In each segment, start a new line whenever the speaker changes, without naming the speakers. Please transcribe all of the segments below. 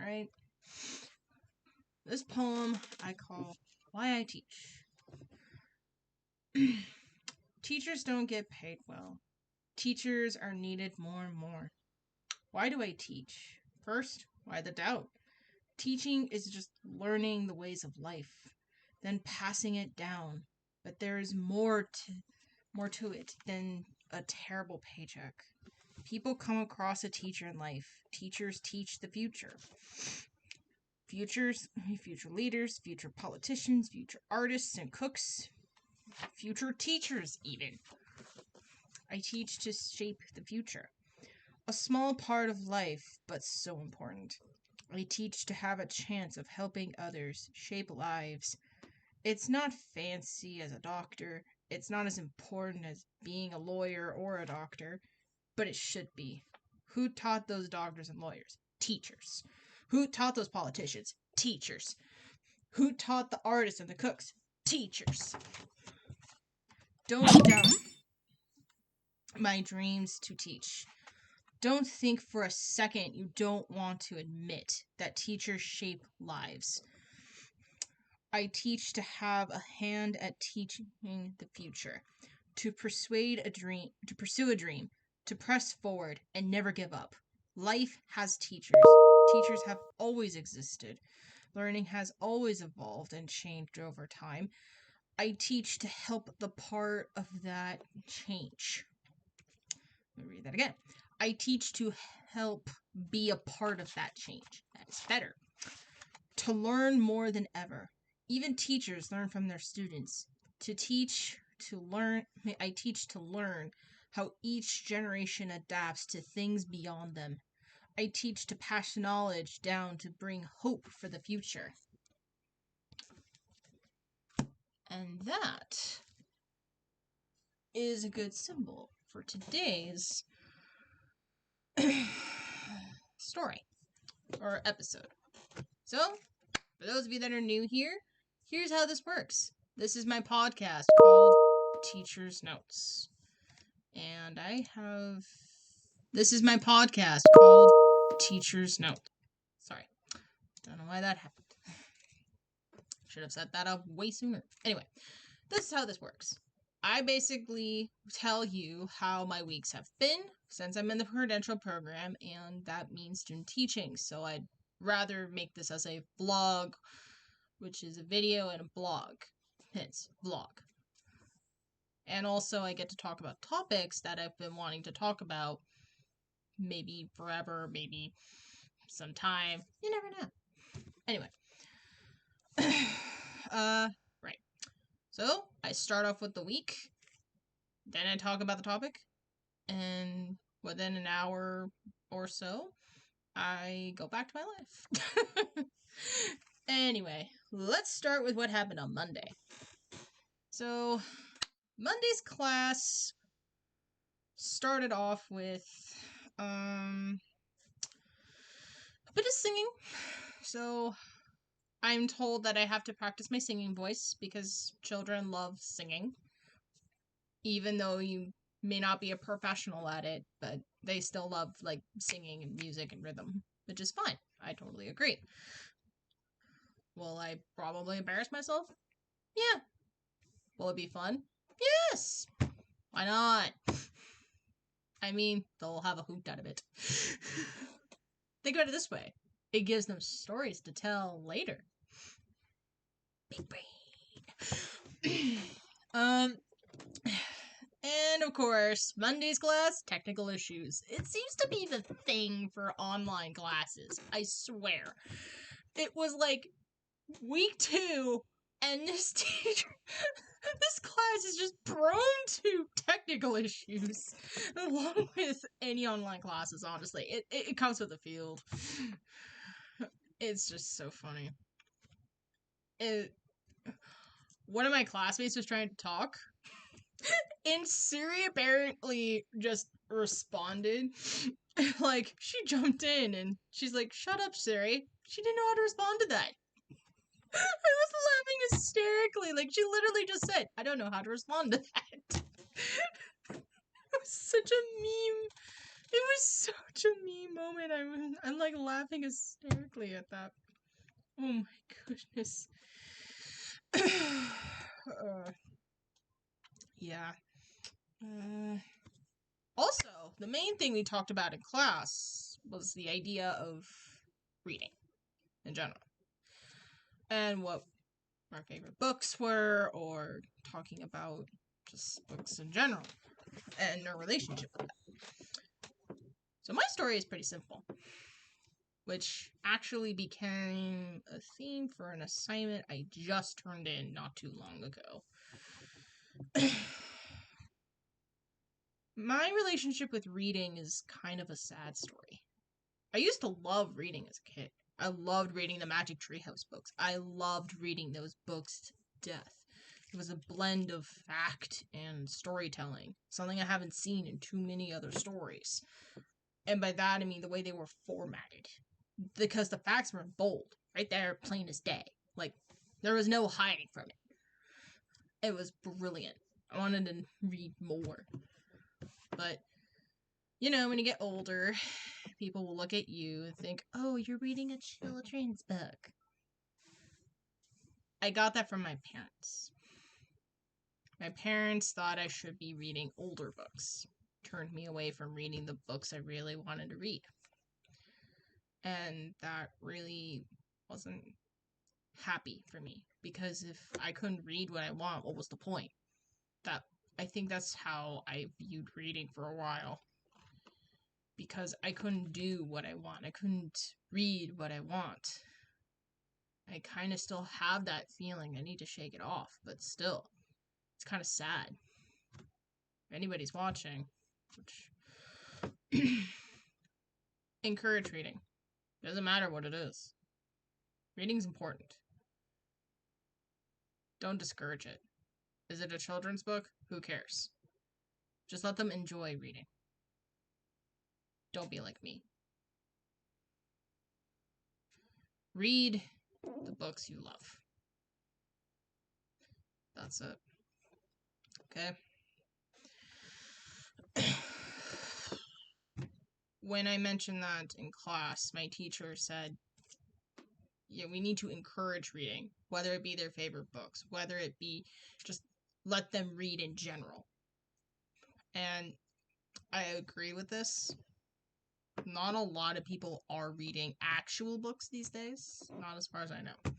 Alright? This poem I call Why I Teach. Teachers don't get paid well. Teachers are needed more and more. Why do I teach? First, why the doubt? Teaching is just learning the ways of life, then passing it down. But there is more to it than a terrible paycheck. People come across a teacher in life. Teachers teach the future. Future leaders, future politicians, future artists and cooks, future teachers even. I teach to shape the future. A small part of life, but so important. I teach to have a chance of helping others shape lives. It's not fancy as a doctor. It's not as important as being a lawyer or a doctor, but it should be. Who taught those doctors and lawyers? Teachers. Who taught those politicians? Teachers. Who taught the artists and the cooks? Teachers. Don't doubt my dreams to teach. Don't think for a second you don't want to admit that teachers shape lives. I teach to have a hand at teaching the future, to pursue a dream, to press forward and never give up. Life has teachers. Teachers have always existed. Learning has always evolved and changed over time. I teach to help the part of that change. Let me read that again. I teach to help be a part of that change. That is better. To learn more than ever. Even teachers learn from their students. I teach to learn how each generation adapts to things beyond them. I teach to pass knowledge down to bring hope for the future. And that is a good symbol for today's story or episode. So, for those of you that are new here, here's how this works. This is my podcast called Teacher's Notes. And this is my podcast called Teacher's Notes. Sorry. Don't know why that happened. Should have set that up way sooner. Anyway, this is how this works. I basically tell you how my weeks have been since I'm in the credential program, and that means student teaching. So I'd rather make this as a vlog, which is a video and a blog. Hence, vlog. And also I get to talk about topics that I've been wanting to talk about, maybe forever, maybe sometime. You never know. Anyway. Right. So, I start off with the week, then I talk about the topic, and within an hour or so, I go back to my life. Anyway, let's start with what happened on Monday. So, Monday's class started off with, a bit of singing. So, I'm told that I have to practice my singing voice because children love singing. Even though you may not be a professional at it, but they still love, singing and music and rhythm, which is fine. I totally agree. Will I probably embarrass myself? Yeah. Will it be fun? Yes! Why not? I mean, they'll have a hoot out of it. Think about it this way. It gives them stories to tell later. Big brain. And of course, Monday's class, technical issues. It seems to be the thing for online classes, I swear. It was week 2, and this class is just prone to technical issues, along with any online classes, honestly. It comes with the field. It's just so funny. One of my classmates was trying to talk, and Siri apparently just responded. She jumped in, and she's like, "Shut up, Siri." She didn't know how to respond to that. I was laughing hysterically. She literally just said, "I don't know how to respond to that." It was such a meme. It was such a mean moment. I'm like laughing hysterically at that. Oh my goodness. Yeah. Also, the main thing we talked about in class was the idea of reading in general. And what our favorite books were, or talking about just books in general and our relationship with them. So my story is pretty simple, which actually became a theme for an assignment I just turned in not too long ago. My relationship with reading is kind of a sad story. I used to love reading as a kid. I loved reading the Magic Treehouse books. I loved reading those books to death. It was a blend of fact and storytelling, something I haven't seen in too many other stories. And by that, I mean the way they were formatted. Because the facts were bold, right there, plain as day. Like, there was no hiding from it. It was brilliant. I wanted to read more. But, you know, when you get older, people will look at you and think, oh, you're reading a children's book. I got that from my parents. My parents thought I should be reading older books. Turned me away from reading the books I really wanted to read. And that really wasn't happy for me. Because if I couldn't read what I want, what was the point? I think that's how I viewed reading for a while. Because I couldn't do what I want. I couldn't read what I want. I kind of still have that feeling. I need to shake it off. But still, it's kind of sad. If anybody's watching, which encourage reading. Doesn't matter what it is. Reading's important. Don't discourage it. Is it a children's book? Who cares? Just let them enjoy reading. Don't be like me. Read the books you love. That's it. Okay? When I mentioned that in class, my teacher said, yeah, we need to encourage reading, whether it be their favorite books, whether it be just let them read in general. And I agree with this. Not a lot of people are reading actual books these days, not as far as I know.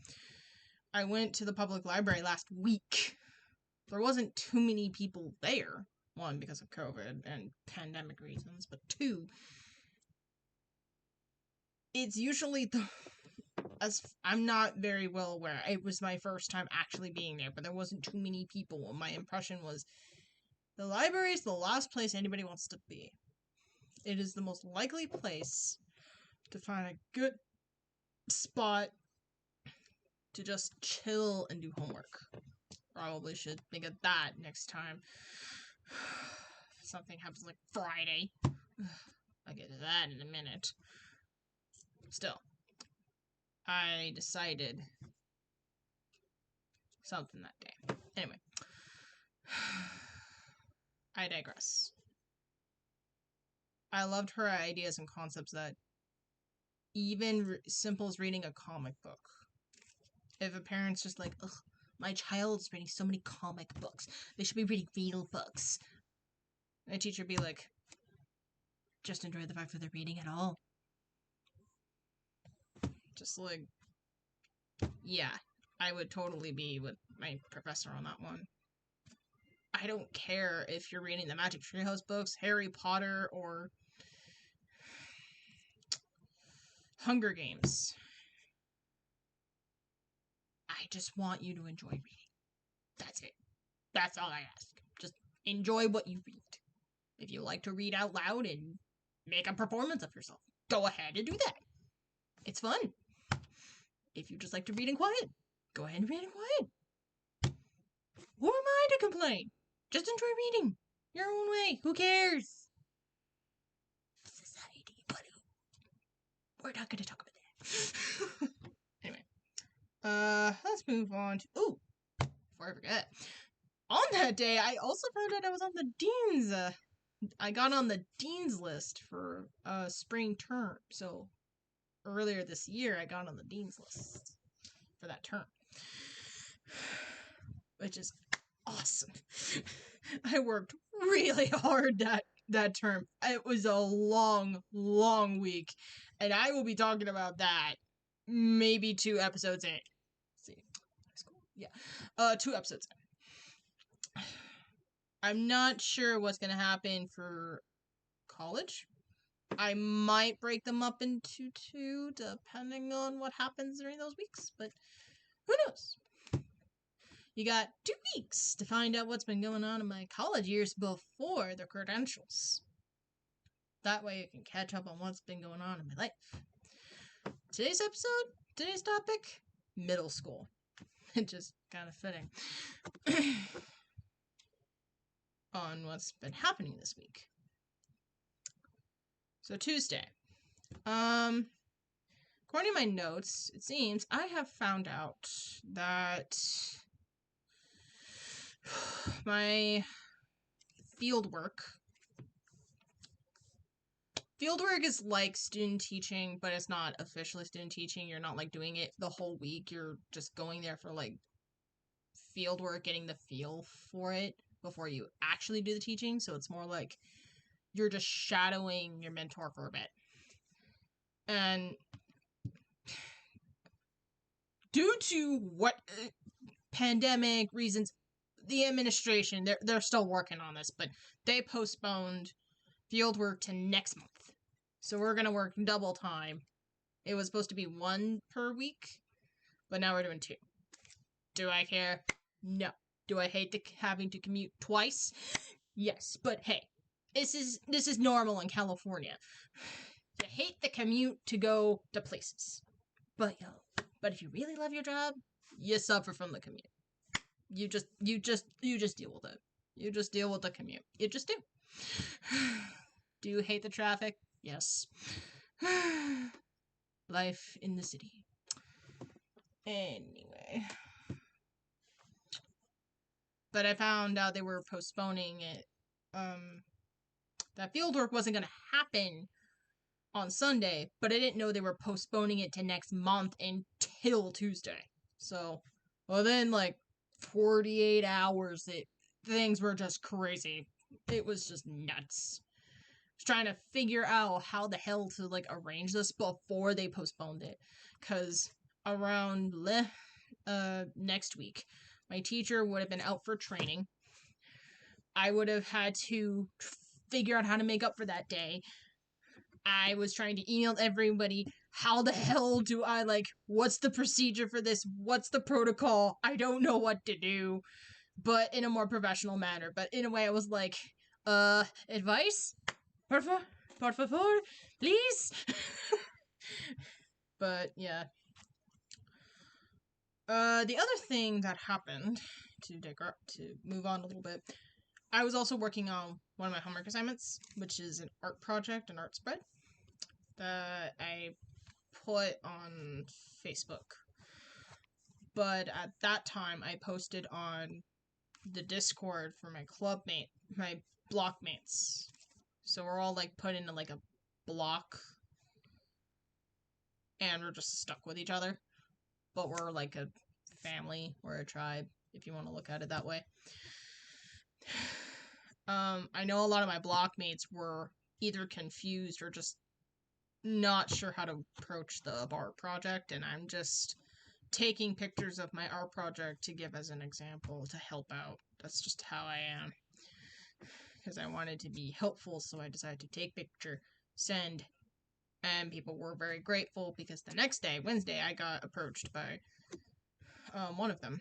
I went to the public library last week. There wasn't too many people there. One, because of COVID and pandemic reasons, but two, it's usually I'm not very well aware. It was my first time actually being there, but there wasn't too many people. My impression was the library is the last place anybody wants to be. It is the most likely place to find a good spot to just chill and do homework. Probably should think of that next time. Something happens like Friday. I'll get to that in a minute. Still, I decided something that day. Anyway, I digress. I loved her ideas and concepts that even simple as reading a comic book. If a parent's just like, ugh, my child is reading so many comic books. They should be reading real books. My teacher would be like, just enjoy the fact that they're reading at all. Just like, yeah, I would totally be with my professor on that one. I don't care if you're reading the Magic Treehouse books, Harry Potter, or Hunger Games. I just want you to enjoy reading. That's it. That's all I ask. Just enjoy what you read. If you like to read out loud and make a performance of yourself, go ahead and do that. It's fun. If you just like to read in quiet, go ahead and read in quiet. Who am I to complain? Just enjoy reading your own way. Who cares? Society, but we're not going to talk about that. Anyway, let's move on to. Ooh, before I forget, on that day, I also found out I was on the dean's I got on the dean's list for spring term. So earlier this year, I got on the dean's list for that term, which is awesome. I worked really hard that term. It was a long week, and I will be talking about that maybe 2 episodes in. Let's see, high school, yeah, 2 episodes in. I'm not sure what's gonna happen for college. I might break them up into 2, depending on what happens during those weeks, but who knows? You got 2 weeks to find out what's been going on in my college years before the credentials. That way you can catch up on what's been going on in my life. Today's topic, middle school. Just kind of fitting on what's been happening this week. So Tuesday. According to my notes, it seems I have found out that my fieldwork is like student teaching, but it's not officially student teaching. You're not like doing it the whole week. You're just going there for like fieldwork, getting the feel for it before you actually do the teaching. So it's more like you're just shadowing your mentor for a bit. And due to what pandemic reasons, the administration, they're still working on this, but they postponed fieldwork to next month. So we're going to work double time. It was supposed to be 1 per week, but now we're doing 2. Do I care? No. Do I hate having to commute twice? Yes, but hey, this is normal in California. You hate the commute to go to places. But if you really love your job, you suffer from the commute. You just deal with it. You just deal with the commute. You just do. Do you hate the traffic? Yes. Life in the city. Anyway. But I found out they were postponing it. That fieldwork wasn't going to happen on Sunday, but I didn't know they were postponing it to next month until Tuesday. So, within like 48 hours, things were just crazy. It was just nuts. I was trying to figure out how the hell to like arrange this before they postponed it, because around next week, my teacher would have been out for training. I would have had to figure out how to make up for that day. I was trying to email everybody, how the hell do I, what's the procedure for this? What's the protocol? I don't know what to do, but in a more professional manner. But in a way, I was like, advice? Por favor, please? But, yeah. The other thing that happened, to move on a little bit, I was also working on one of my homework assignments, which is an art project, an art spread, that I put on Facebook. But at that time, I posted on the Discord for my my blockmates. So we're all, put into, a block, and we're just stuck with each other. But we're, a family, or a tribe, if you want to look at it that way. I know a lot of my blockmates were either confused or just not sure how to approach the art project, and I'm just taking pictures of my art project to give as an example to help out. That's just how I am. Because I wanted to be helpful, so I decided to take picture, send, and people were very grateful because the next day, Wednesday, I got approached by one of them.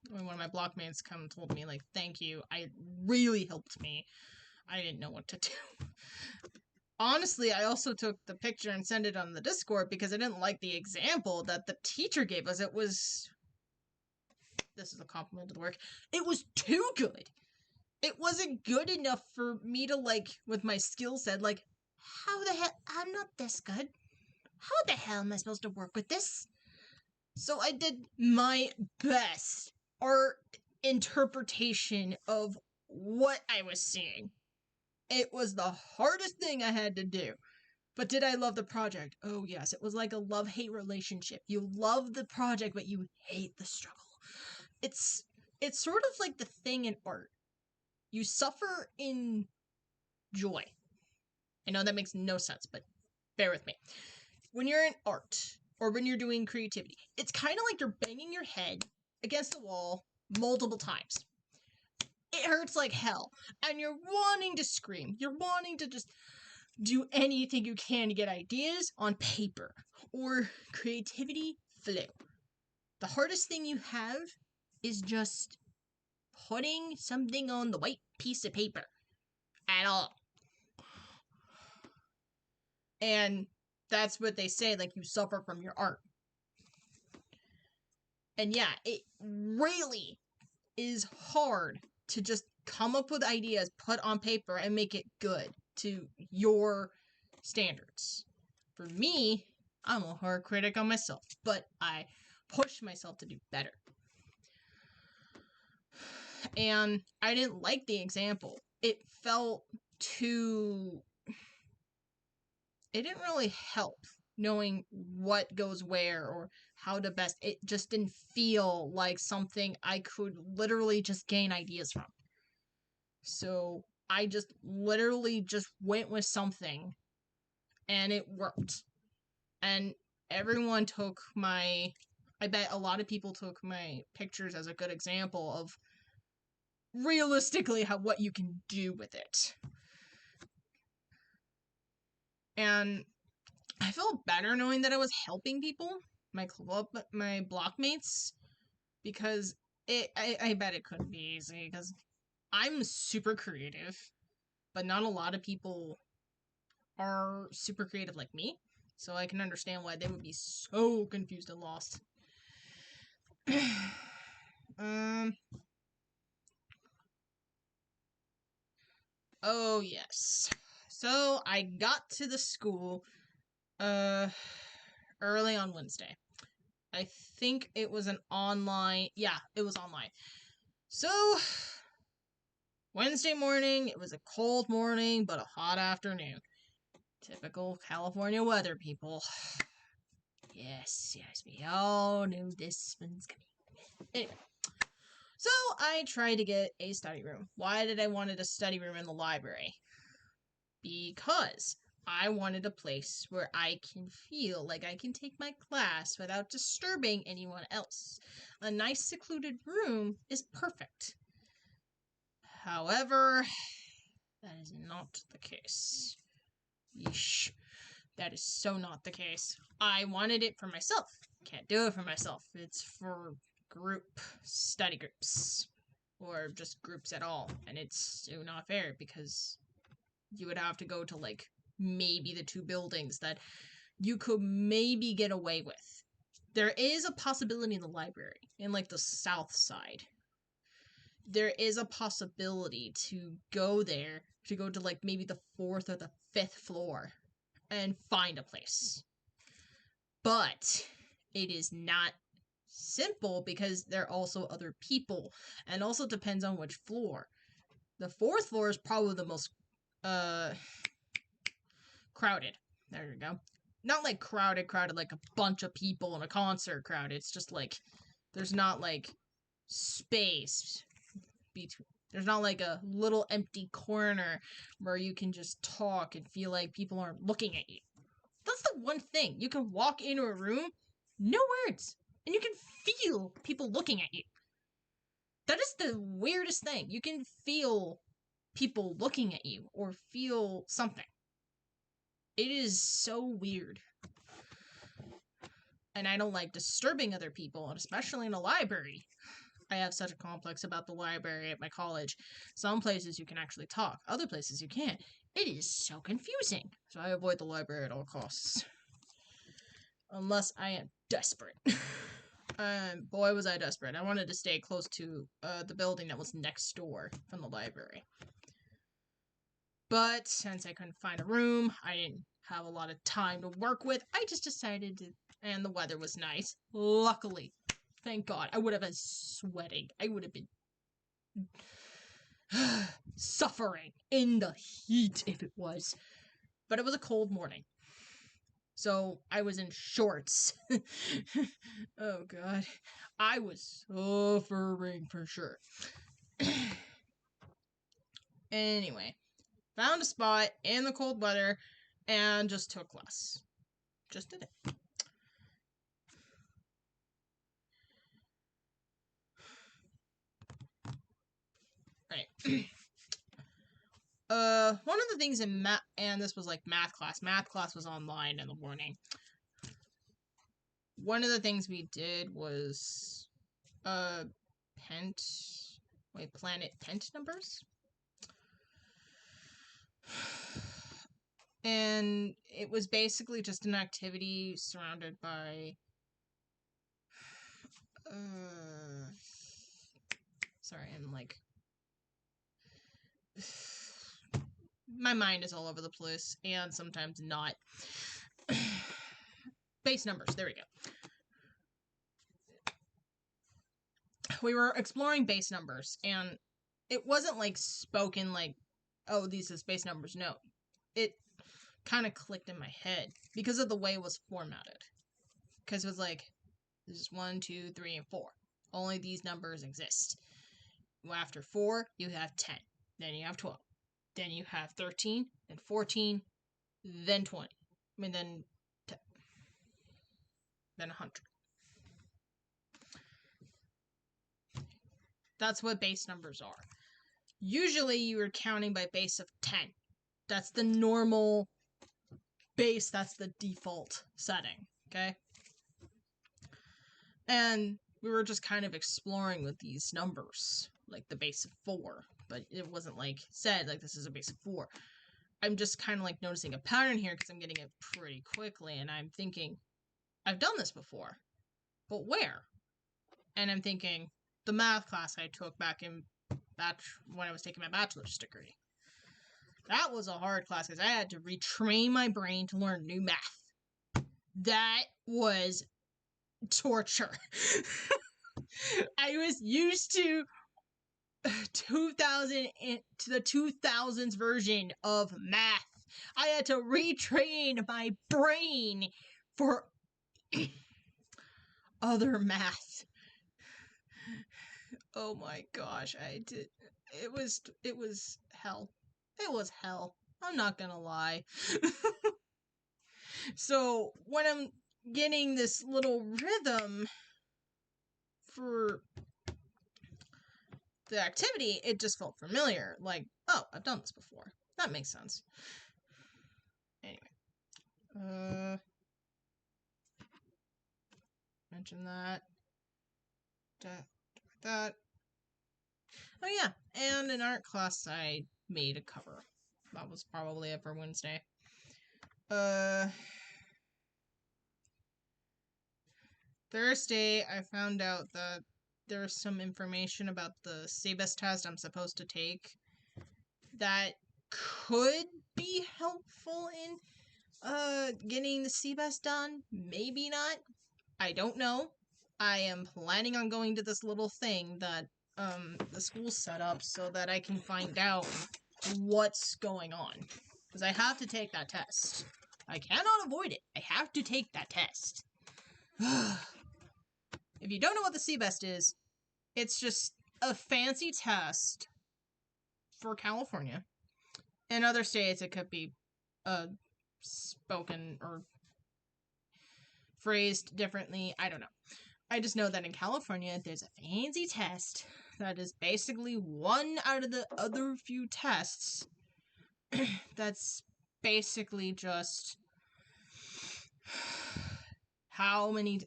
When one of my blockmates told me, thank you, it really helped me. I didn't know what to do. Honestly, I also took the picture and sent it on the Discord because I didn't like the example that the teacher gave us. This is a compliment to the work, it was too good. It wasn't good enough for me to, with my skill set, how the hell, I'm not this good. How the hell am I supposed to work with this? So I did my best art interpretation of what I was seeing. It was the hardest thing I had to do. But did I love the project? Oh, yes. It was like a love-hate relationship. You love the project, but you hate the struggle. It's sort of like the thing in art. You suffer in joy. I know that makes no sense, but bear with me. When you're in art, or when you're doing creativity, it's kind of like you're banging your head against the wall multiple times. It hurts like hell, and you're wanting to scream. You're wanting to just do anything you can to get ideas on paper, or creativity flow. The hardest thing you have is just putting something on the white piece of paper at all. And that's what they say, like, you suffer from your art. And yeah, it really is hard to just come up with ideas, put on paper, and make it good to your standards. For me, I'm a hard critic on myself, but I push myself to do better. And I didn't like the example. It felt too... It didn't really help knowing what goes where or how to best. It just didn't feel like something I could literally just gain ideas from. So I just literally just went with something, and it worked. And everyone took my... I bet a lot of people took my pictures as a good example of realistically what you can do with it. And I felt better knowing that I was helping people, my blockmates, because I bet it couldn't be easy, because I'm super creative, but not a lot of people are super creative like me, so I can understand why they would be so confused and lost. Oh yes. So I got to the school early on Wednesday. I think it was an online... Yeah, it was online. So, Wednesday morning, it was a cold morning, but a hot afternoon. Typical California weather, people. Yes, we all knew this one's coming. Anyway, so I tried to get a study room. Why did I wanted a study room in the library? Because I wanted a place where I can feel like I can take my class without disturbing anyone else. A nice secluded room is perfect. However, that is not the case. Yeesh. That is so not the case. I wanted it for myself. Can't do it for myself. It's for group study groups. Or just groups at all. And it's so not fair, because you would have to go to, like, maybe the two buildings that you could maybe get away with. There is a possibility in the library, in, like, the south side. There is a possibility to go there, to go to, like, maybe the 4th or the 5th floor, and find a place. But it is not simple, because there are also other people, and also depends on which floor. The 4th floor is probably the most crowded. There you go. Not like crowded like a bunch of people in a concert crowd. It's just like there's not like space between. There's not like a little empty corner where you can just talk and feel like people aren't looking at you. That's the one thing. You can walk into a room, no words, and you can feel people looking at you. That is the weirdest thing. You can feel people looking at you or feel something. It is so weird. And I don't like disturbing other people, and especially in a library. I have such a complex about the library at my college. Some places you can actually talk, other places you can't. It is so confusing. So I avoid the library at all costs. Unless I am desperate. Boy, was I desperate. I wanted to stay close to the building that was next door from the library. But since I couldn't find a room, I didn't have a lot of time to work with, I just decided to, and the weather was nice. Luckily. Thank God. I would have been sweating. I would have been... Suffering in the heat, if it was. But it was a cold morning. So I was in shorts. Oh, God. I was suffering for sure. Anyway, found a spot in the cold weather and just took less. Just did it. Right. One of the things in math, and this was like math class. Math class was online in the morning. One of the things we did was, planet pent numbers. And it was basically just an activity surrounded by, sorry, I'm like, my mind is all over the place, and sometimes not. Base numbers, there we go. We were exploring base numbers, and it wasn't like spoken like, oh, these are base numbers. No, it kind of clicked in my head because of the way it was formatted. Because it was like, this is 1, 2, 3, and 4. Only these numbers exist. After 4, you have 10. Then you have 12. Then you have 13, then 14, then 20. I mean, then 10. Then 100. That's what base numbers are. Usually you are counting by base of 10. That's the normal base, that's the default setting, okay? And we were just kind of exploring with these numbers, like the base of 4, but it wasn't like said, like this is a base of 4. I'm just kind of like noticing a pattern here because I'm getting it pretty quickly, and I'm thinking, I've done this before, but where? And I'm thinking, the math class I took back in when I was taking my bachelor's degree. That was a hard class because I had to retrain my brain to learn new math. That was torture. I was used to 2000 to the 2000s version of math. I had to retrain my brain for other math. Oh my gosh, I did. It was hell. It was hell. I'm not gonna lie. So when I'm getting this little rhythm for the activity, it just felt familiar. Like, oh, I've done this before. That makes sense. Anyway. Mention that. That. Oh yeah, and in art class I made a cover. That was probably it for Wednesday. Thursday I found out that there's some information about the CBEST test I'm supposed to take that could be helpful in getting the CBEST done. Maybe not. I don't know. I am planning on going to this little thing that the school set up so that I can find out what's going on. Because I have to take that test. I cannot avoid it. I have to take that test. If you don't know what the CBEST is, it's just a fancy test for California. In other states, it could be spoken or phrased differently. I don't know. I just know that in California, there's a fancy test that is basically one out of the other few tests that's basically just how many,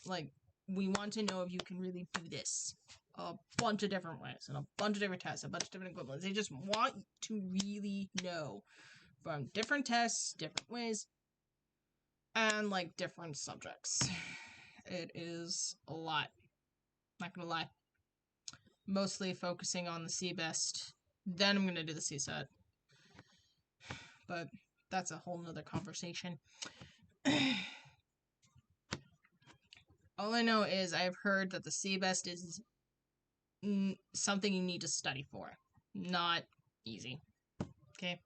like, we want to know if you can really do this a bunch of different ways and a bunch of different tests, a bunch of different equivalents. They just want to really know from different tests, different ways, and like different subjects. It is a lot. Not gonna lie. Mostly focusing on the CBEST. Then I'm gonna do the CSET. But that's a whole nother conversation. All I know is I've heard that the CBEST is something you need to study for. not easy. Okay.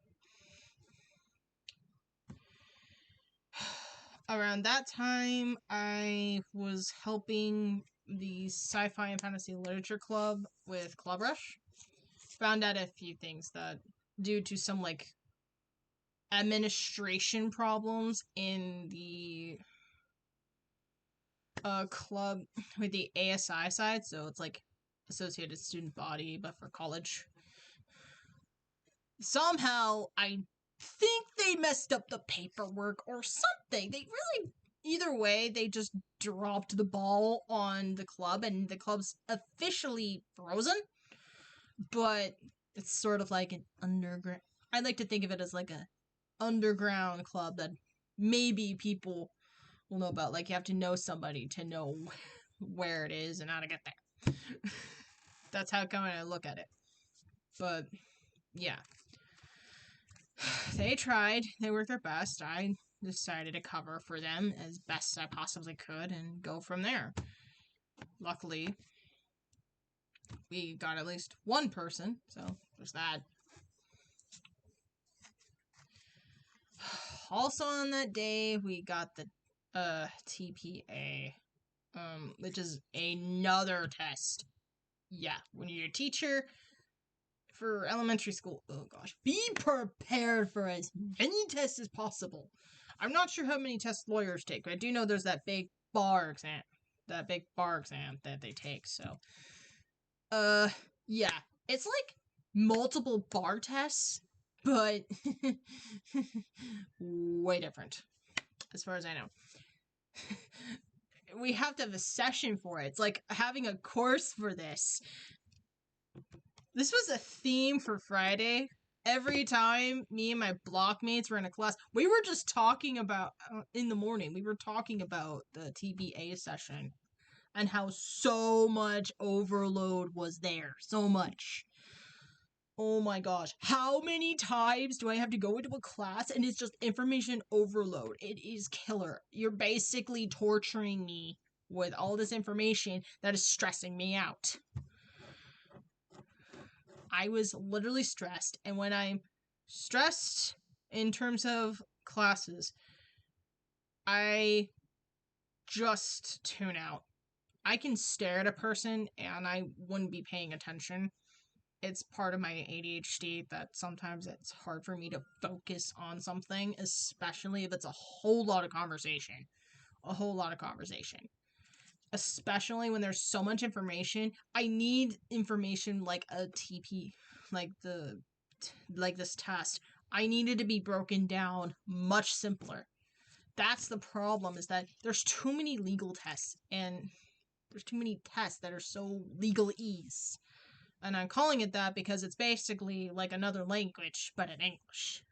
Around that time, I was helping the Sci-Fi and Fantasy Literature Club with Club Rush. Found out a few things that, due to some, like, administration problems in the club with the ASI side, so it's like Associated Student Body, but for college. Somehow, I think they messed up the paperwork or something. They really, either way, they just dropped the ball on the club, and the club's officially frozen. But it's sort of like an underground. I like to think of it as like a underground club that maybe people will know about. Like, you have to know somebody to know where it is and how to get there. That's how come I look at it. But yeah, they tried. They worked their best. I decided to cover for them as best I possibly could and go from there. Luckily, we got at least one person, so there's that. Also on that day, we got the TPA, which is another test. Yeah, when you're a teacher for elementary school, oh gosh, be prepared for as many tests as possible. I'm not sure how many tests lawyers take, but I do know there's that big bar exam that they take, so. Yeah, it's like multiple bar tests, but way different, as far as I know. We have to have a session for it. It's like having a course for this. This was a theme for Friday. Every time me and my blockmates were in a class, we were just talking about, in the morning, we were talking about the TBA session and how so much overload was there. So much. Oh my gosh. How many times do I have to go into a class and it's just information overload? It is killer. You're basically torturing me with all this information that is stressing me out. I was literally stressed, and when I'm stressed in terms of classes, I just tune out. I can stare at a person and I wouldn't be paying attention. It's part of my ADHD that sometimes it's hard for me to focus on something, especially if it's a whole lot of conversation. A whole lot of conversation. Especially when there's so much information. I need information like a TP, like this test. I need it to be broken down much simpler. That's the problem, is that there's too many legal tests, and there's too many tests that are so legalese. And I'm calling it that because it's basically like another language, but in English.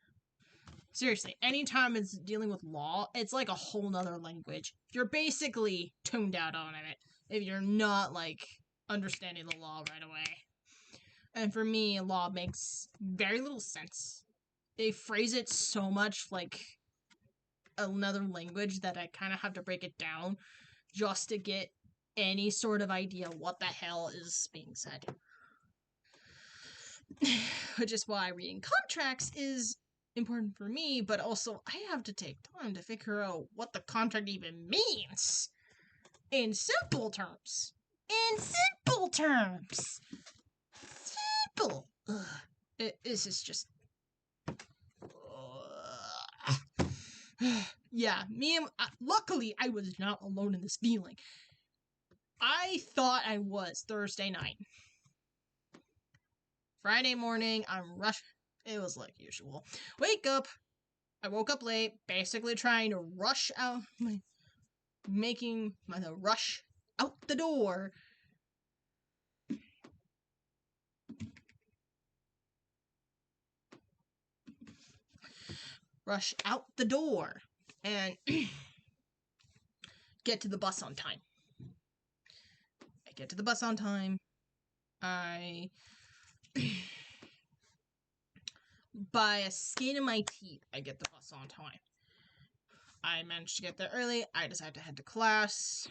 Seriously, anytime it's dealing with law, it's like a whole nother language. You're basically tuned out on it if you're not, like, understanding the law right away. And for me, law makes very little sense. They phrase it so much like another language that I kind of have to break it down just to get any sort of idea what the hell is being said. Which is why reading contracts is important for me, but also I have to take time to figure out what the contract even means. In simple terms. In simple terms. Simple. This is just... Yeah, luckily I was not alone in this feeling. I thought I was Thursday night. Friday morning, I'm rushing. It was like usual. Wake up. I woke up late, basically trying to rush out, making the rush out the door. Rush out the door and get to the bus on time. I get to the bus on time. By a skin of my teeth, I get the bus on time. I managed to get there early. I decided to head to class.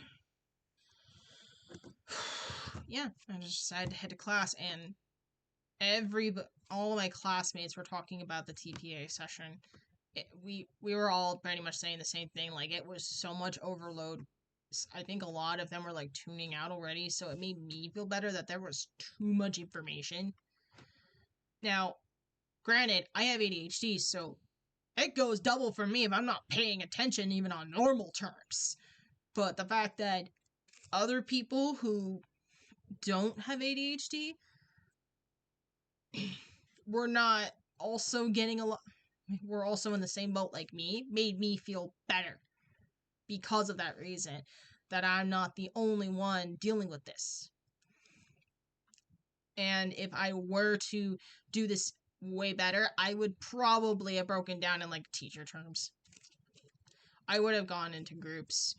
Yeah, I just decided to head to class, and all of my classmates were talking about the TPA session. We were all pretty much saying the same thing. Like, it was so much overload. I think a lot of them were like tuning out already, so it made me feel better that there was too much information. Now, granted, I have ADHD, so it goes double for me if I'm not paying attention even on normal terms. But the fact that other people who don't have ADHD were not also getting a lot, were also in the same boat like me, made me feel better because of that reason, that I'm not the only one dealing with this. And if I were to do this way better, I would probably have broken down in like teacher terms. I would have gone into groups.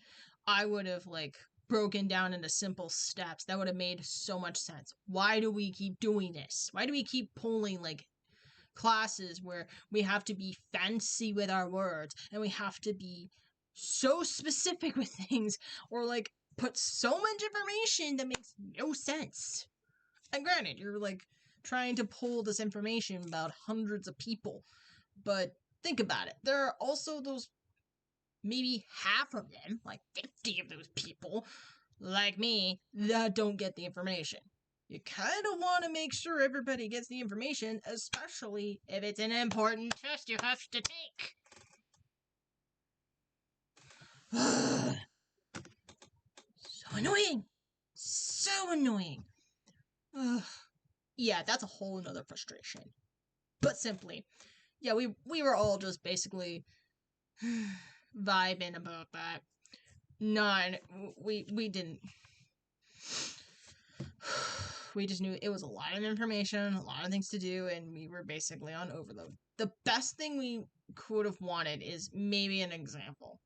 I would have like broken down into simple steps. That would have made so much sense. Why do we keep doing this? Why do we keep pulling like classes where we have to be fancy with our words and we have to be so specific with things, or like put so much information that makes no sense? And granted, you're like trying to pull this information about hundreds of people, but think about it. There are also those, maybe half of them, like 50 of those people, like me, that don't get the information. You kind of want to make sure everybody gets the information, especially if it's an important test you have to take. So annoying. So annoying. Yeah, that's a whole nother frustration. But simply, yeah, we were all just basically vibing about that. We didn't. We just knew it was a lot of information, a lot of things to do, and we were basically on overload. The best thing we could have wanted is maybe an example.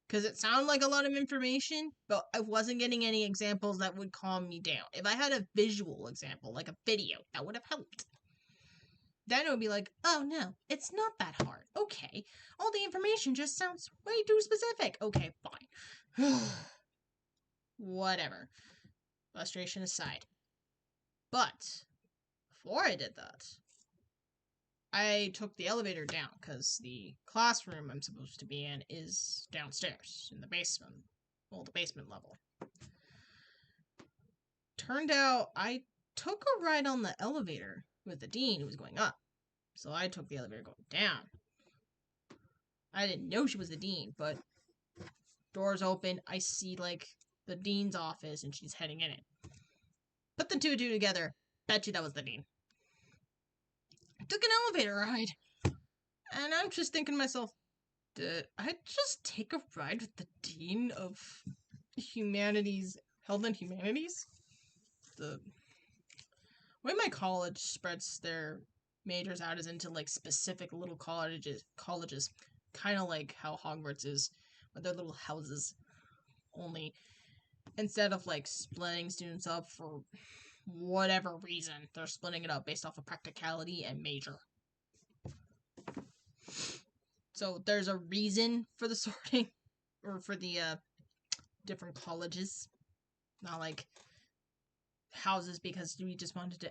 Because it sounded like a lot of information, but I wasn't getting any examples that would calm me down. If I had a visual example, like a video, that would have helped. Then it would be like, oh no, it's not that hard. Okay, all the information just sounds way too specific. Okay, fine. Whatever. Frustration aside. But, before I did that, I took the elevator down, because the classroom I'm supposed to be in is downstairs, in the basement. Well, the basement level. Turned out, I took a ride on the elevator with the dean who was going up. So I took the elevator going down. I didn't know she was the dean, but doors open, I see, like, the dean's office, and she's heading in it. Put the two and two together, bet you that was the dean. I took an elevator ride, and I'm just thinking to myself, did I just take a ride with the dean of humanities, health and humanities? The way my college spreads their majors out is into, like, specific little colleges, kind of like how Hogwarts is, with their little houses. Only, instead of, like, splitting students up for whatever reason, they're splitting it up based off of practicality and major. So there's a reason for the sorting, or for the different colleges, not like houses, because we just wanted to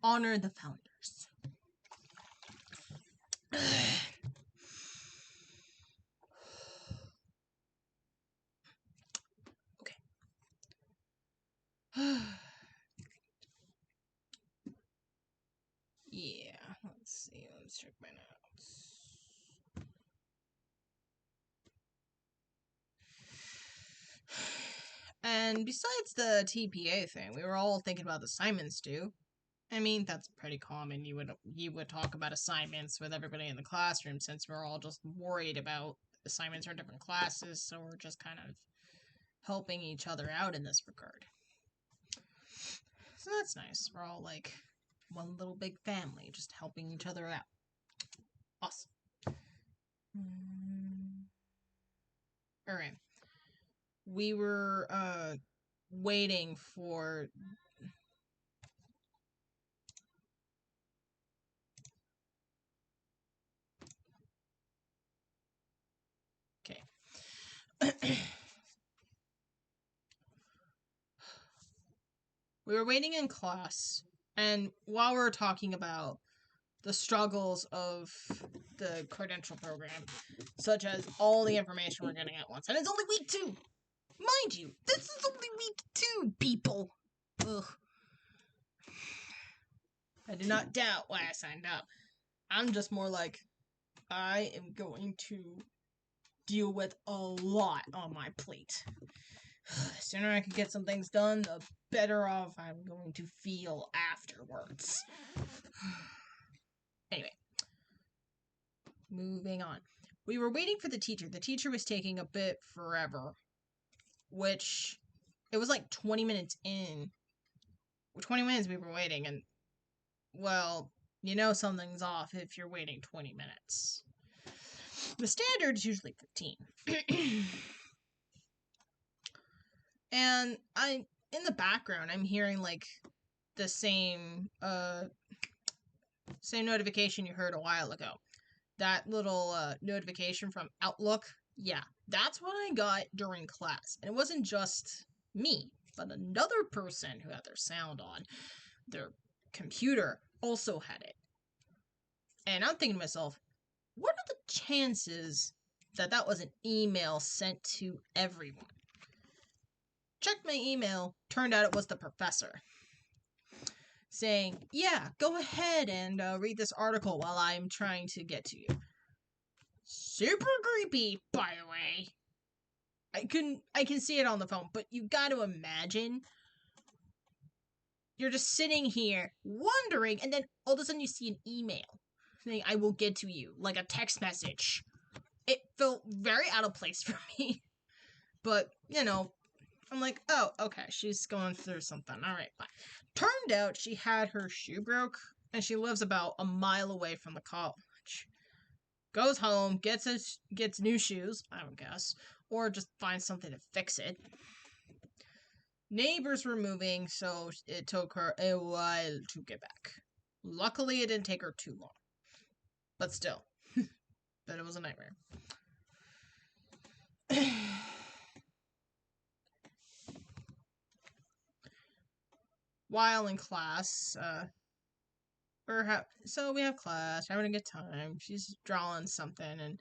honor the founders. Okay. Yeah, let's see. Let's check my notes. And besides the TPA thing, we were all thinking about assignments too. I mean, that's pretty common. You would talk about assignments with everybody in the classroom, since we're all just worried about assignments for different classes, so we're just kind of helping each other out in this regard. So that's nice. We're all like one little big family, just helping each other out. Awesome. Alright. We were waiting for We were waiting in class, and while we were talking about the struggles of the credential program, such as all the information we're getting at once, and it's only week 2! Mind you, this is only week 2, people! Ugh. I do not doubt why I signed up. I'm just more like, I am going to deal with a lot on my plate. The sooner I can get some things done, the better off I'm going to feel afterwards. Anyway, moving on. We were waiting for the teacher. The teacher was taking a bit forever, which it was like 20 minutes in. 20 minutes we were waiting, and well, you know something's off if you're waiting 20 minutes. The standard is usually 15. And in the background, I'm hearing like the same notification you heard a while ago. That little notification from Outlook. Yeah, that's what I got during class. And it wasn't just me, but another person who had their sound on their computer also had it. And I'm thinking to myself, what are the chances that that was an email sent to everyone? Checked my email, turned out it was the professor. Saying, yeah, go ahead and read this article while I'm trying to get to you. Super creepy, by the way. I can see it on the phone, but you gotta imagine you're just sitting here wondering, and then all of a sudden you see an email saying, I will get to you, like a text message. It felt very out of place for me. But, you know, I'm like, oh, okay, she's going through something. Alright, fine. Turned out she had her shoe broke, and she lives about a mile away from the college. Goes home, gets new shoes, I would guess, or just finds something to fix it. Neighbors were moving, so it took her a while to get back. Luckily, it didn't take her too long. But still, but it was a nightmare. While in class, so we have class, having a good time. She's drawing something, and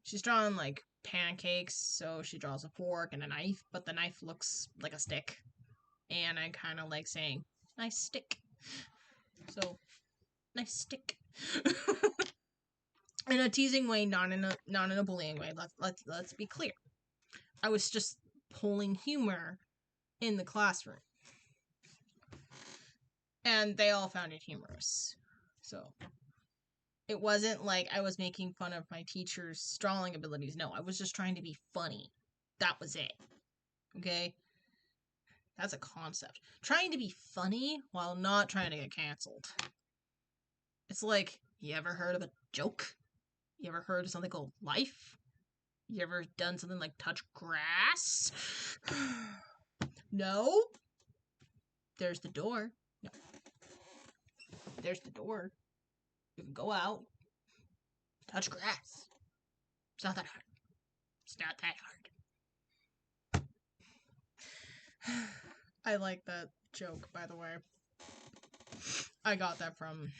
she's drawing like pancakes, so she draws a fork and a knife, but the knife looks like a stick. And I kind of like saying, nice stick. So, nice stick. In a teasing way, not in a bullying way. Let's be clear. I was just pulling humor in the classroom. And they all found it humorous. So, it wasn't like I was making fun of my teacher's drawing abilities. No, I was just trying to be funny. That was it. Okay? That's a concept. Trying to be funny while not trying to get canceled. It's like, you ever heard of a joke? You ever heard of something called life? You ever done something like touch grass? No? There's the door. No. There's the door. You can go out. Touch grass. It's not that hard. It's not that hard. I like that joke, by the way. I got that from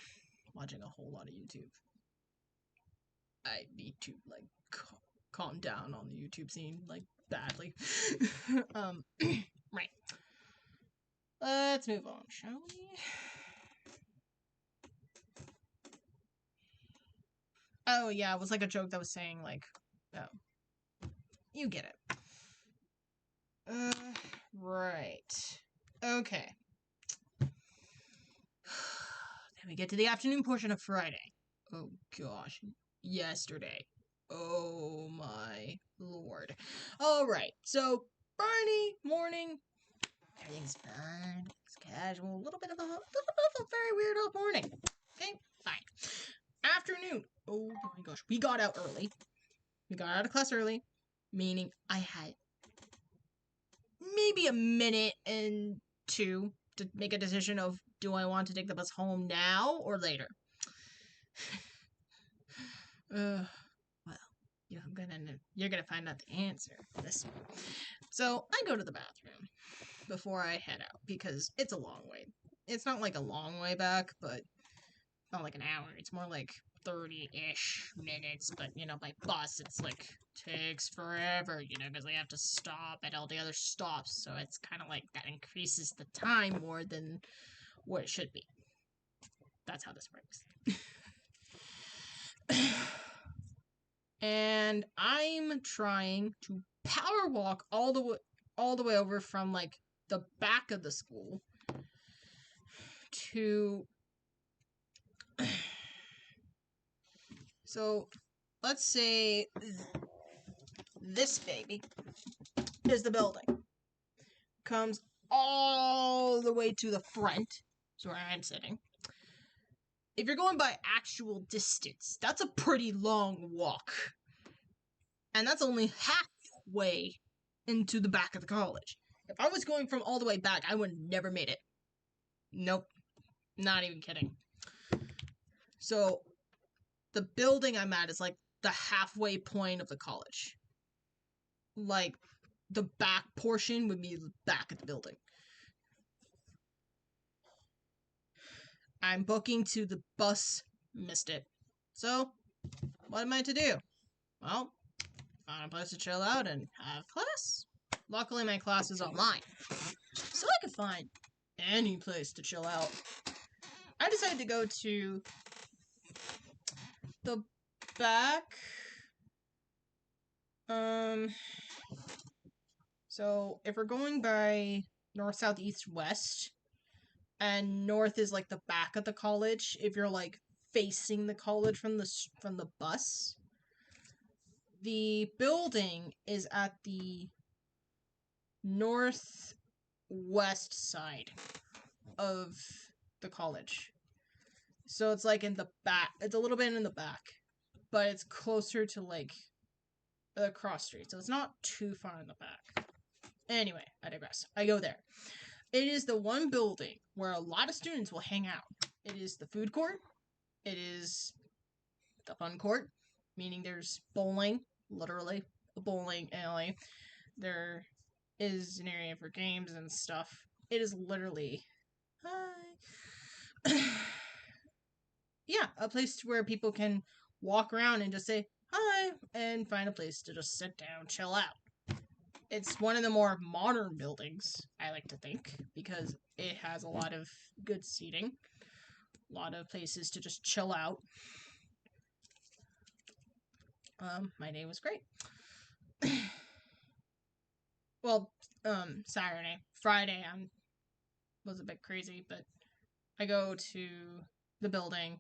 watching a whole lot of YouTube. I need to, like, calm down on the YouTube scene, like, badly. Right. Let's move on, shall we? Oh, yeah, it was like a joke that was saying, like, oh. You get it. Right. Okay. Then we get to the afternoon portion of Friday. Oh, gosh. Yesterday. Oh, my lord. Alright, so, Friday morning. Everything's fine. It's casual. A little bit of a very weird morning. Okay, fine. Afternoon. Oh my gosh. We got out early. We got out of class early. Meaning I had maybe a minute and 2 to make a decision of, do I want to take the bus home now or later? Well, you're gonna find out the answer this one. So I go to the bathroom. before I head out because it's a long way. It's not like a long way back, but not like an hour. It's more like 30-ish minutes, but by bus it's like takes forever, because they have to stop at all the other stops, so it's kind of like that increases the time more than what it should be. That's how this works. And I'm trying to power walk all the way over from like the back of the school to so let's say this baby is the building. Comes all the way to the front, so where I'm sitting. If you're going by actual distance, that's a pretty long walk. And that's only halfway into the back of the college. If I was going from all the way back, I would have never made it. Nope. Not even kidding. So, the building I'm at is like the halfway point of the college. Like, the back portion would be the back of the building. I'm booking to the bus, missed it. So, what am I to do? Well, find a place to chill out and have class. Luckily, my class is online, so I could find any place to chill out. I decided to go to the back. So if we're going by north, south, east, west, and north is like the back of the college, if you're like facing the college from the bus, the building is at the northwest side of the college. So it's like in the back. It's a little bit in the back, but it's closer to like the cross street. So it's not too far in the back. Anyway, I digress. I go there. It is the one building where a lot of students will hang out. It is the food court. It is the fun court, meaning there's bowling, literally a bowling alley. There is an area for games and stuff. It is literally, hi. Yeah, a place where people can walk around and just say hi and find a place to just sit down, chill out. It's one of the more modern buildings, I like to think, because it has a lot of good seating, a lot of places to just chill out. My day was great. Well, Saturday. Friday, was a bit crazy, but I go to the building,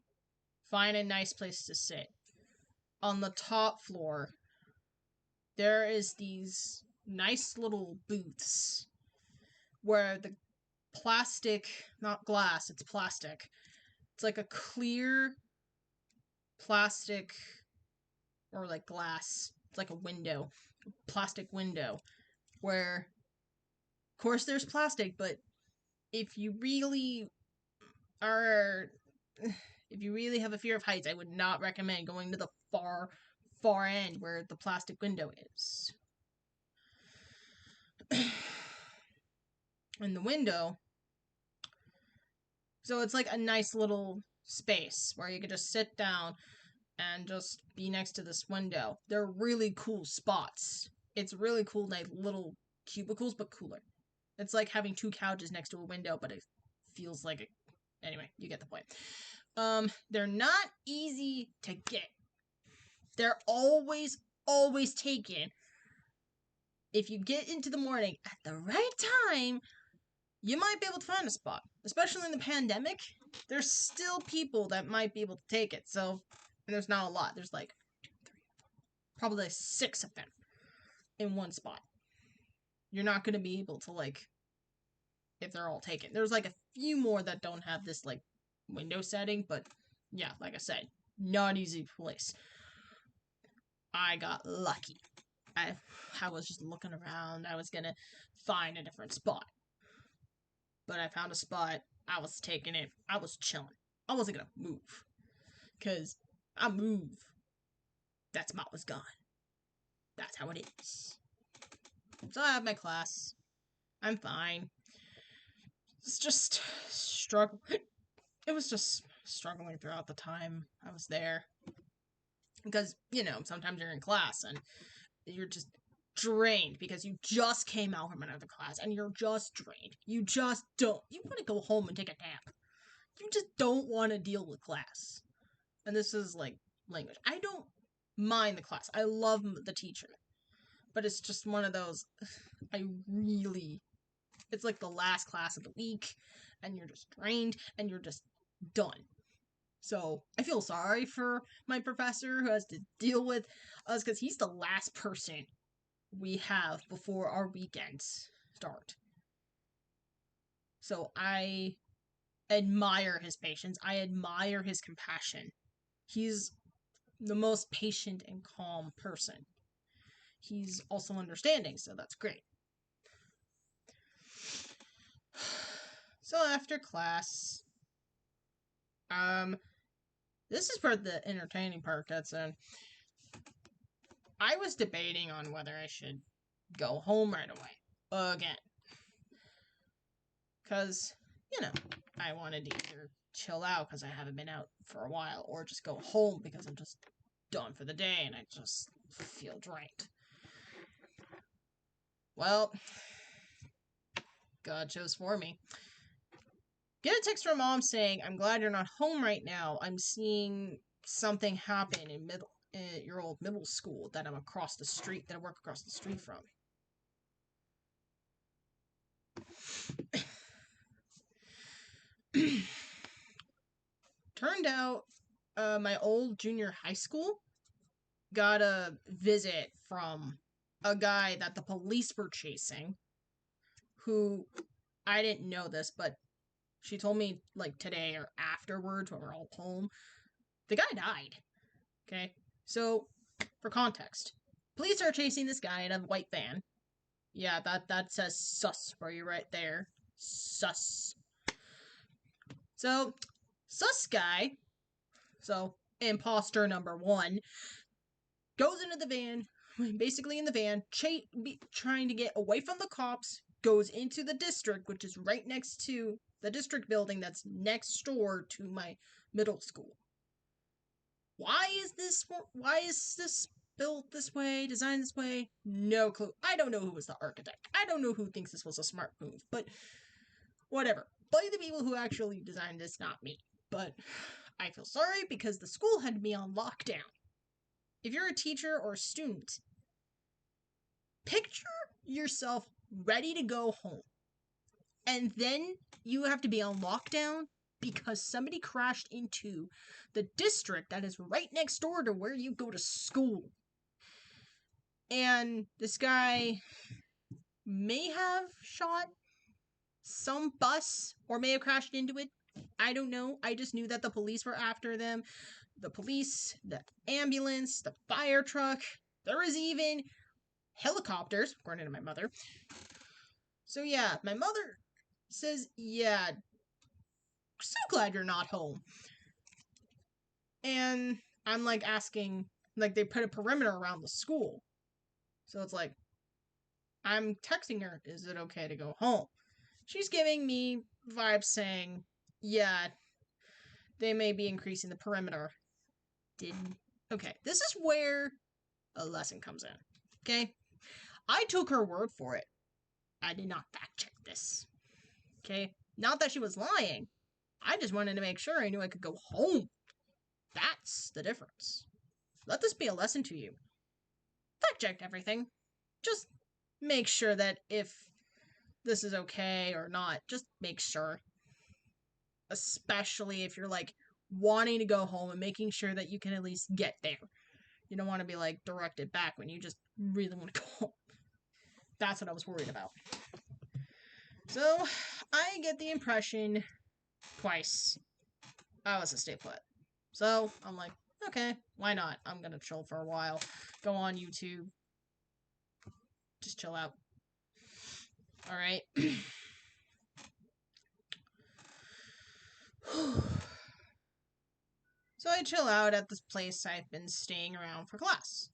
find a nice place to sit. On the top floor, there is these nice little booths where the plastic, not glass, it's plastic. It's like a clear plastic or like glass. It's like a window, plastic window, where, of course, there's plastic, but if you really have a fear of heights, I would not recommend going to the far end where the plastic window is. In the window, so it's like a nice little space where you could just sit down and just be next to this window. They're really cool spots. It's really cool, like little cubicles, but cooler. It's like having two couches next to a window, but it feels like it. Anyway, you get the point. They're not easy to get. They're always taken. If you get into the morning at the right time, you might be able to find a spot. Especially in the pandemic, there's still people that might be able to take it. So, and there's not a lot. There's like 2, 3, 4, probably like 6 of them in one spot. You're not going to be able to, like, if they're all taken. There's like a few more that don't have this like window setting, but yeah, like I said, not easy place. I got lucky. I was just looking around. I was gonna find a different spot, but I found a spot. I was taking it. I was chilling. I wasn't gonna move, cause I move, that spot was gone. That's how it is. So I have my class. I'm fine. It's just struggle. It was just struggling throughout the time I was there. Because, sometimes you're in class and you're just drained because you just came out from another class and you're just drained. You just don't. You want to go home and take a nap. You just don't want to deal with class. And this is like language. I don't mind the class. I love the teacher. But it's just one of those, it's like the last class of the week and you're just drained and you're just done. So I feel sorry for my professor who has to deal with us because he's the last person we have before our weekends start. So I admire his patience. I admire his compassion. He's the most patient and calm person. He's also understanding, so that's great. So after class, this is where the entertaining part gets in. I was debating on whether I should go home right away. Again. Because, I wanted to either chill out because I haven't been out for a while, or just go home because I'm just done for the day and I just feel drained. Well, God chose for me. Get a text from Mom saying, "I'm glad you're not home right now. I'm seeing something happen in your old middle school that I work across the street from." Turned out, my old junior high school got a visit from a guy that the police were chasing, who, I didn't know this, but she told me, like, today or afterwards when we're all home, the guy died. Okay? So, for context, police are chasing this guy in a white van. Yeah, that says sus for you right there. Sus. So, sus guy, so imposter number 1, goes into the van, basically in the van, trying to get away from the cops, goes into the district, which is right next to the district building that's next door to my middle school. Why is this built this way, designed this way? No clue. I don't know who was the architect. I don't know who thinks this was a smart move, but whatever. Blame the people who actually designed this, not me. But I feel sorry because the school had to be on lockdown. If you're a teacher or a student, picture yourself ready to go home. And then you have to be on lockdown because somebody crashed into the district that is right next door to where you go to school. And this guy may have shot some bus or may have crashed into it. I don't know. I just knew that the police were after them. The police, the ambulance, the fire truck. There was even helicopters, according to my mother. So yeah, my mother says, yeah, so glad you're not home. And I'm like asking, like they put a perimeter around the school. So it's like, I'm texting her, is it okay to go home? She's giving me vibes saying, yeah, they may be increasing the perimeter. Okay, this is where a lesson comes in. Okay? I took her word for it. I did not fact check this. Okay? Not that she was lying. I just wanted to make sure I knew I could go home. That's the difference. Let this be a lesson to you. Fact check everything. Just make sure that if this is okay or not, just make sure. Especially if you're like wanting to go home and making sure that you can at least get there. You don't want to be like directed back when you just really want to go home. That's what I was worried about. So I get the impression twice I was a stay put. So I'm like, okay, why not? I'm gonna chill for a while. Go on YouTube. Just chill out. Alright. So I chill out at this place I've been staying around for class.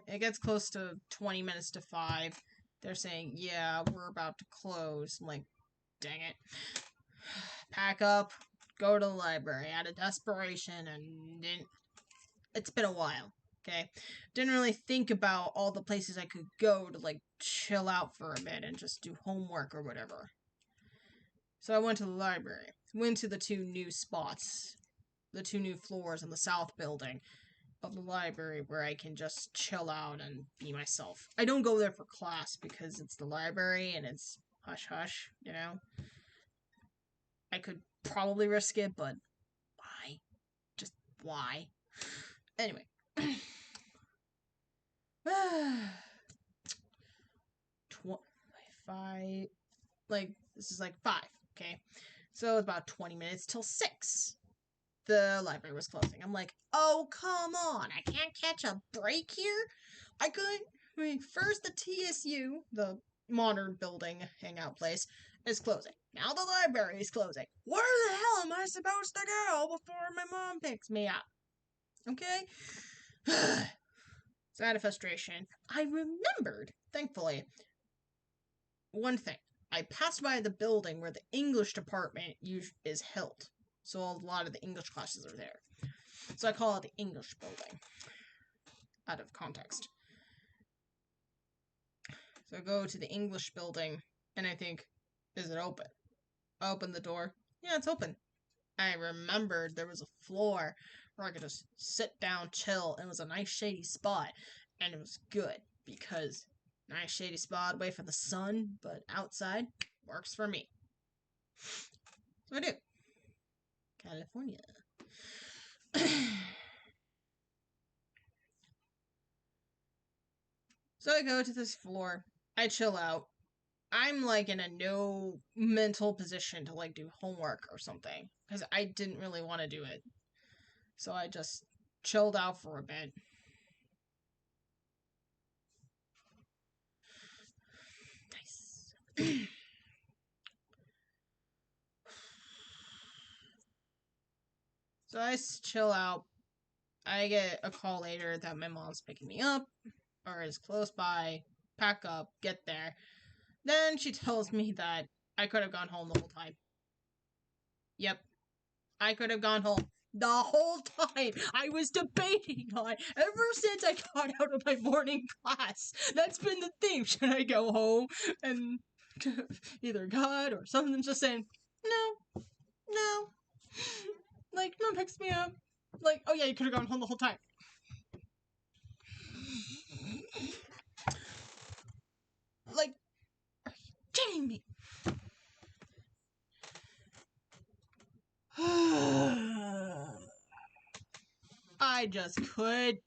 It gets close to 20 minutes to 5. they're saying, yeah, we're about to close. I'm like, dang it. Pack up, go to the library out of desperation, and it's been a while. Okay, didn't really think about all the places I could go to like chill out for a bit and just do homework or whatever. So I went to the library, went to the two new spots, the two new floors in the south building of the library where I can just chill out and be myself. I don't go there for class because it's the library and it's hush hush, you know? I could probably risk it, but why? Just why? Anyway. Five, like, this is like 5, okay? So it's about 20 minutes till 6. The library was closing. I'm like, oh, come on. I can't catch a break here? First the TSU, the modern building hangout place, is closing. Now the library is closing. Where the hell am I supposed to go before my mom picks me up? Okay? So out of frustration, I remembered, thankfully, one thing. I passed by the building where the English department is held. So a lot of the English classes are there. So I call it the English building. Out of context. So I go to the English building, and I think, is it open? I open the door. Yeah, it's open. I remembered there was a floor where I could just sit down, chill, and it was a nice shady spot. And it was good, because nice shady spot away from the sun, but outside works for me. So I do. California. So I go to this floor. I chill out. I'm like in a no mental position to like do homework or something because I didn't really want to do it. So I just chilled out for a bit. Nice. So I chill out. I get a call later that my mom's picking me up or is close by. Pack up, get there. Then she tells me that I could have gone home the whole time. Yep, I could have gone home the whole time. I was debating on ever since I got out of my morning class. That's been the theme. Should I go home and either God or something's just saying no. Like, mom picks me up. Like, oh yeah, you could have gone home the whole time. Like, are you kidding me? I just could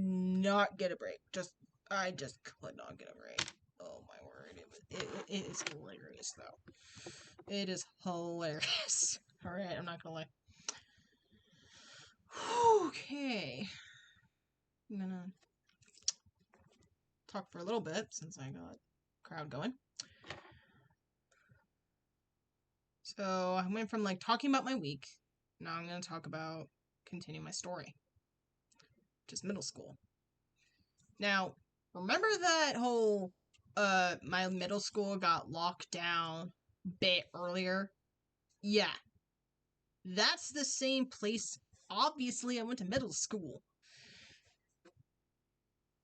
not get a break. I just could not get a break. Oh my word. It is hilarious though. It is hilarious. Alright, I'm not gonna lie. Okay. I'm gonna talk for a little bit since I got crowd going. So I went from like talking about my week. Now I'm gonna continue my story. Just middle school. Now, remember that whole my middle school got locked down bit earlier? Yeah. That's the same place. Obviously, I went to middle school.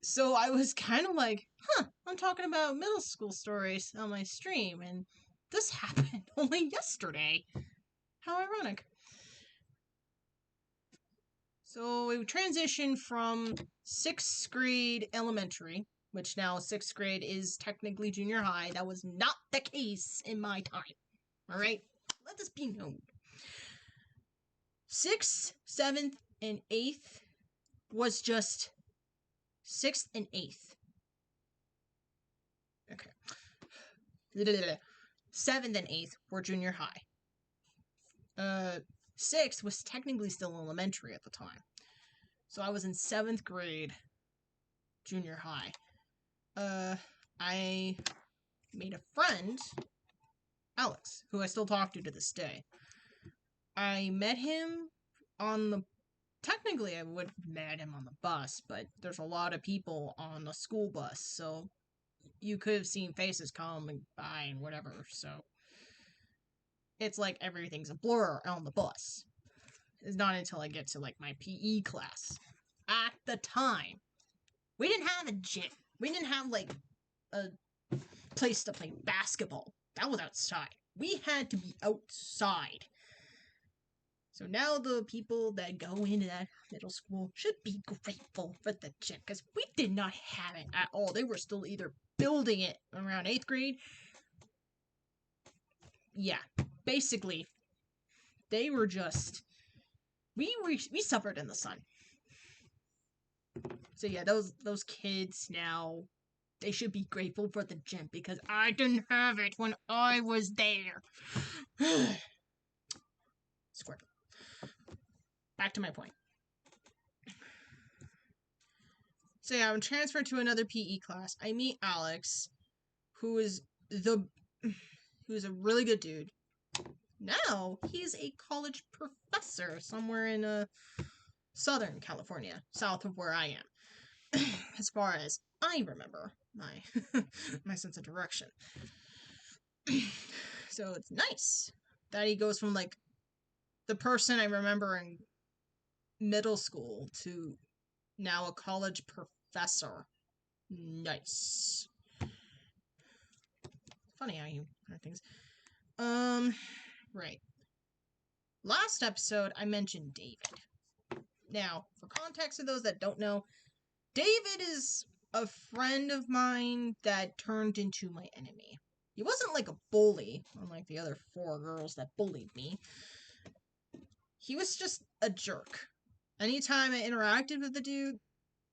So I was kind of like, I'm talking about middle school stories on my stream, and this happened only yesterday. How ironic. So we transitioned from 6th grade elementary, which now 6th grade is technically junior high. That was not the case in my time. Alright? Let this be known. 6th, 7th, and 8th was just 6th and 8th. Okay. 7th and 8th were junior high. 6th was technically still elementary at the time. So I was in 7th grade, junior high. I made a friend, Alex, who I still talk to this day. I met him on the... Technically, I would have met him on the bus, but there's a lot of people on the school bus, so you could have seen faces come and by and whatever, so it's like everything's a blur on the bus. It's not until I get to like my PE class. At the time, we didn't have a gym. We didn't have like a place to play basketball. That was outside. We had to be outside. So now the people that go into that middle school should be grateful for the gym because we did not have it at all. They were still either building it around 8th grade. Yeah, basically, they were just we suffered in the sun. So yeah, those kids now they should be grateful for the gym because I didn't have it when I was there. Squirt. Back to my point. So yeah, I'm transferred to another PE class. I meet Alex, who is a really good dude. Now he's a college professor somewhere in Southern California, south of where I am. As far as I remember my my sense of direction. So it's nice that he goes from like the person I remember in middle school to now a college professor. Nice. Funny how you are things. Right. Last episode, I mentioned David. Now, for context of those that don't know, David is a friend of mine that turned into my enemy. He wasn't like a bully, unlike the other 4 girls that bullied me. He was just a jerk. Anytime I interacted with the dude,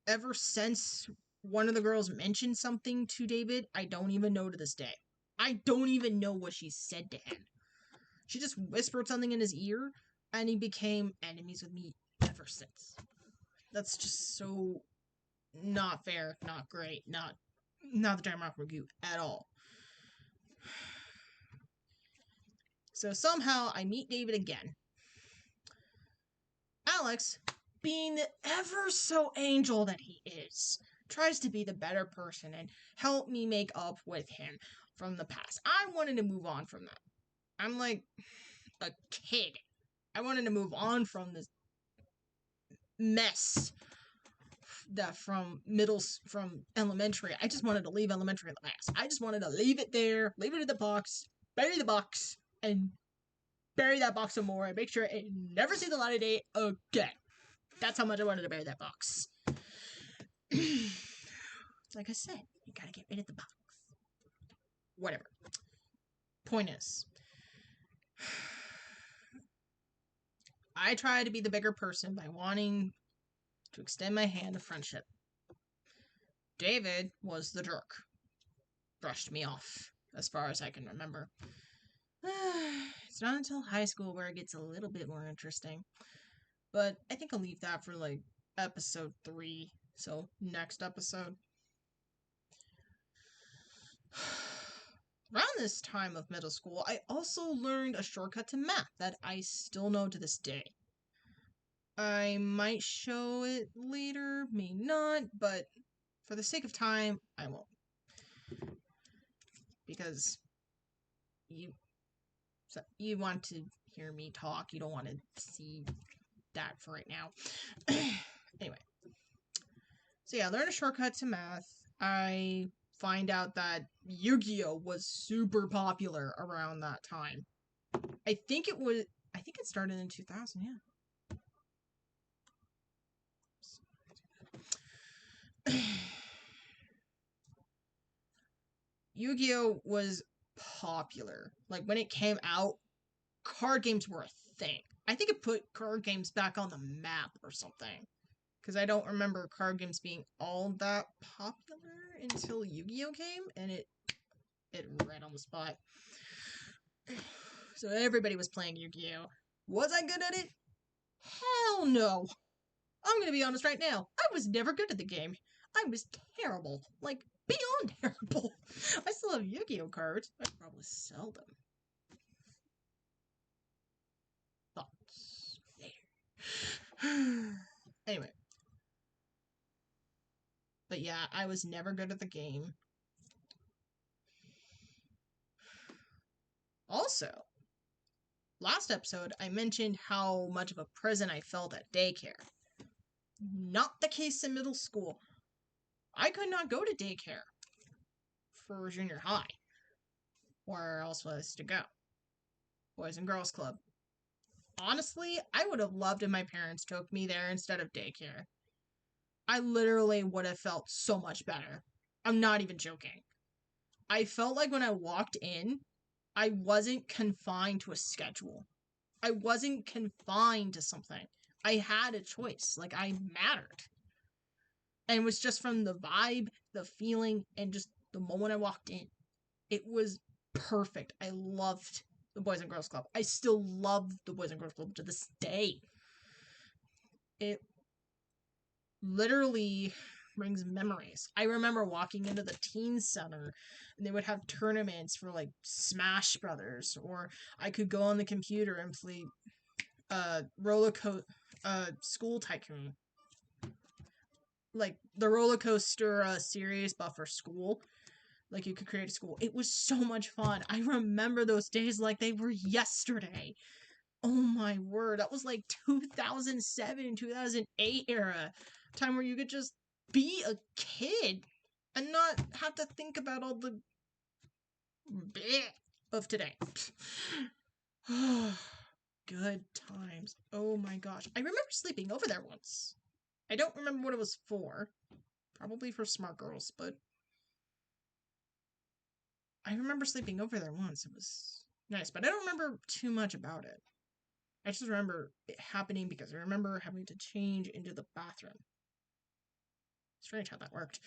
ever since one of the girls mentioned something to David, I don't even know to this day. I don't even know what she said to him. She just whispered something in his ear, and he became enemies with me ever since. That's just so not fair, not great, not the Dreamrock review at all. So somehow I meet David again. Alex, being the ever so angel that he is, tries to be the better person and help me make up with him from the past. I wanted to move on from that. I'm like a kid. I wanted to move on from this mess that from elementary. I just wanted to leave elementary in the past. I just wanted to leave it there, leave it in the box, bury the box, and bury that box some more and make sure it never see the light of day again. That's how much I wanted to bury that box. Like I said, you gotta get rid of the box. Whatever. Point is, I try to be the bigger person by wanting to extend my hand of friendship. David was the jerk. Brushed me off, as far as I can remember. It's not until high school where it gets a little bit more interesting. But I think I'll leave that for, like, episode 3. So, next episode. Around this time of middle school, I also learned a shortcut to math that I still know to this day. I might show it later, may not, but for the sake of time, I won't. Because you want to hear me talk, you don't want to see that for right now. Anyway. So yeah, learn a shortcut to math. I find out that Yu-Gi-Oh! Was super popular around that time. I think it started in 2000, yeah. Yu-Gi-Oh! Was popular. Like, when it came out, card games were a thing. I think it put card games back on the map or something. Because I don't remember card games being all that popular until Yu-Gi-Oh! Came, and it right on the spot. So everybody was playing Yu-Gi-Oh! Was I good at it? Hell no! I'm gonna be honest right now. I was never good at the game. I was terrible. Like, beyond terrible. I still have Yu-Gi-Oh! Cards. I could probably sell them. Thoughts later. Anyway. But yeah, I was never good at the game. Also, last episode, I mentioned how much of a prison I felt at daycare. Not the case in middle school. I could not go to daycare for junior high. Where else was to go? Boys and Girls Club. Honestly, I would have loved if my parents took me there instead of daycare. I literally would have felt so much better. I'm not even joking. I felt like when I walked in, I wasn't confined to a schedule. I wasn't confined to something. I had a choice. Like, I mattered. And it was just from the vibe, the feeling, and just the moment I walked in. It was perfect. I loved the Boys and Girls Club. I still love the Boys and Girls Club to this day. It literally brings memories. I remember walking into the teen center and they would have tournaments for like Smash Brothers, or I could go on the computer and play School Tycoon. Like the roller coaster series, but for school. Like you could create a school. It was so much fun. I remember those days like they were yesterday. Oh my word. That was like 2007, 2008 era. Time where you could just be a kid and not have to think about all the bleh of today. Good times. Oh my gosh. I remember sleeping over there once. I don't remember what it was for. Probably for smart girls, but I remember sleeping over there once. It was nice, but I don't remember too much about it. I just remember it happening because I remember having to change into the bathroom. Strange how that worked.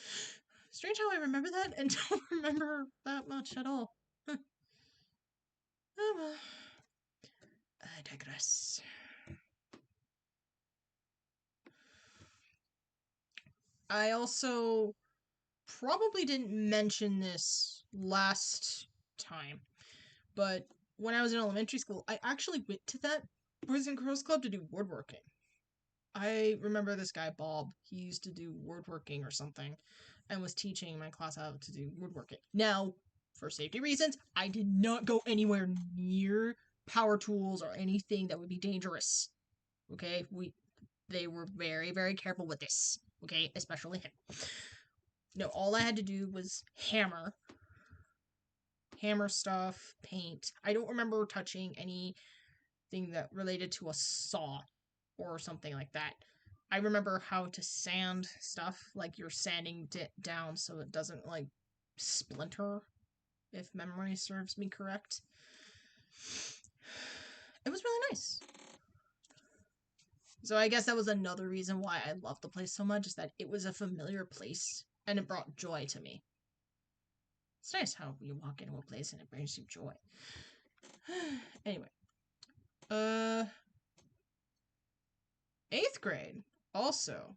Strange how I remember that and don't remember that much at all. Huh. Oh well. I digress. I also probably didn't mention this last time, but when I was in elementary school, I actually went to that Boys and Girls Club to do woodworking. I remember this guy, Bob. He used to do woodworking or something and was teaching my class how to do woodworking. Now, for safety reasons, I did not go anywhere near power tools or anything that would be dangerous. Okay? They were very, very careful with this. Okay? Especially him. No, all I had to do was hammer stuff, paint. I don't remember touching anything that related to a saw or something like that. I remember how to sand stuff, like you're sanding it down so it doesn't like splinter, if memory serves me correct. It was really nice. So I guess that was another reason why I loved the place so much, is that it was a familiar place and it brought joy to me. It's nice how you walk into a place and it brings you joy. Anyway. 8th grade also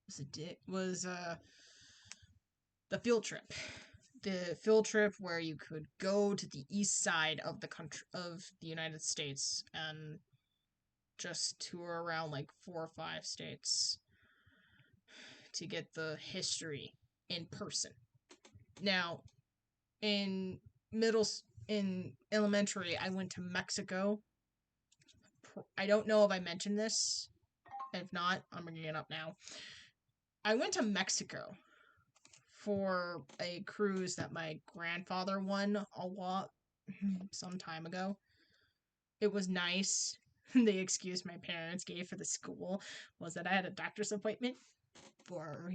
was the field trip. The field trip where you could go to the east side of the country of the United States and just tour around like 4 or 5 states to get the history in person. Now, in elementary, I went to Mexico. I don't know if I mentioned this. If not, I'm bringing it up now. I went to Mexico for a cruise that my grandfather won some time ago. It was nice. The excuse my parents gave for the school was that I had a doctor's appointment for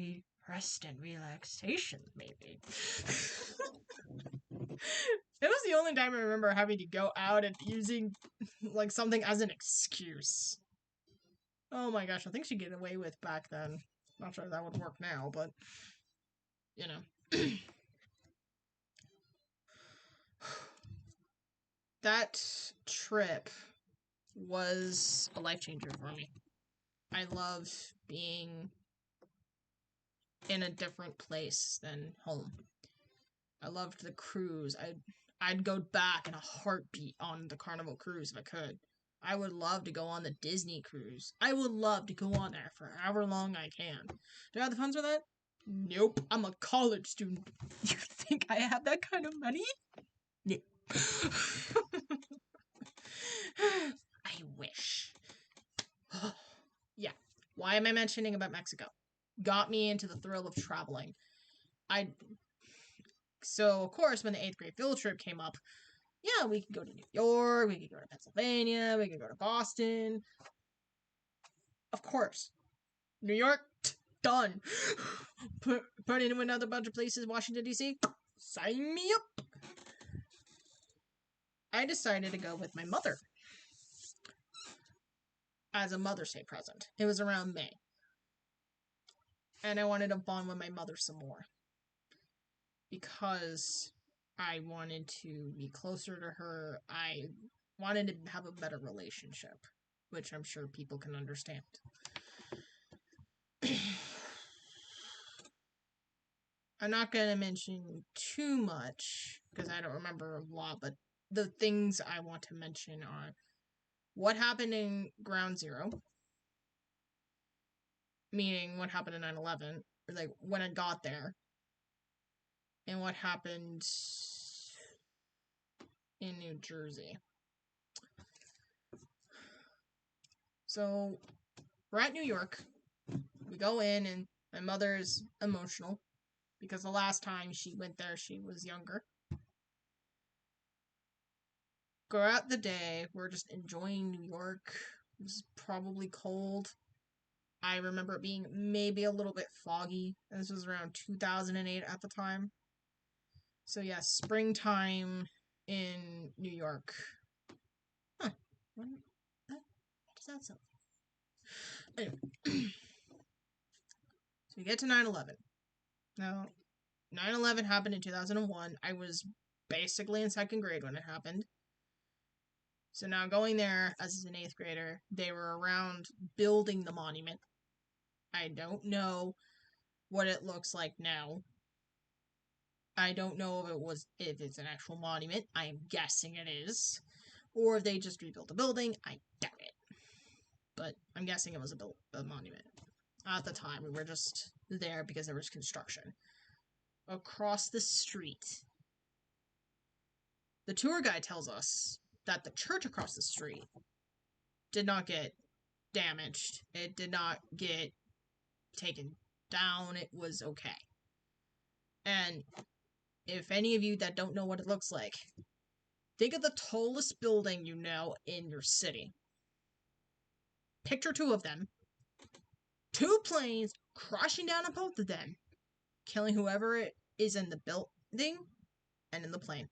rest and relaxation, maybe. It was the only time I remember having to go out and using like something as an excuse. Oh my gosh, I think she'd get away with back then. Not sure that would work now, but you know. That trip was a life changer for me. I loved being in a different place than home. I loved the cruise. I'd go back in a heartbeat on the Carnival cruise if I could. I would love to go on the Disney cruise. I would love to go on there for however long I can. Do I have the funds for that? Nope. I'm a college student. You think I have that kind of money? No. I wish. Yeah. Why am I mentioning about Mexico? Got me into the thrill of traveling. So of course when the 8th grade field trip came up, yeah, we could go to New York, we could go to Pennsylvania, we could go to Boston. Of course. New York, done. Put into another bunch of places, Washington, D.C., sign me up. I decided to go with my mother as a Mother's Day present. It was around May. And I wanted to bond with my mother some more. Because I wanted to be closer to her. I wanted to have a better relationship, which I'm sure people can understand. I'm not going to mention too much because I don't remember a lot, but the things I want to mention are what happened in Ground Zero, meaning what happened in 9/11, or like when I got there, and what happened in New Jersey. So we're at New York. We go in, and my mother's emotional because the last time she went there, she was younger. Go out the day, we're just enjoying New York. It was probably cold. I remember it being maybe a little bit foggy. This was around 2008 at the time. So yeah, springtime in New York. Huh. What does that sound? Anyway. So we get to 9/11. Now, 9/11 happened in 2001. I was basically in 2nd grade when it happened. So now going there as an 8th grader, they were around building the monument. I don't know what it looks like now. I don't know if it's an actual monument. I am guessing it is. Or if they just rebuilt the building. I doubt it. But I'm guessing it was a monument. At the time, we were just there because there was construction. Across the street, the tour guide tells us that the church across the street did not get damaged. It did not get taken down. It was okay. And if any of you that don't know what it looks like, think of the tallest building you know in your city. Picture 2 of them. 2 planes crashing down on both of them, killing whoever it is in the building and in the plane.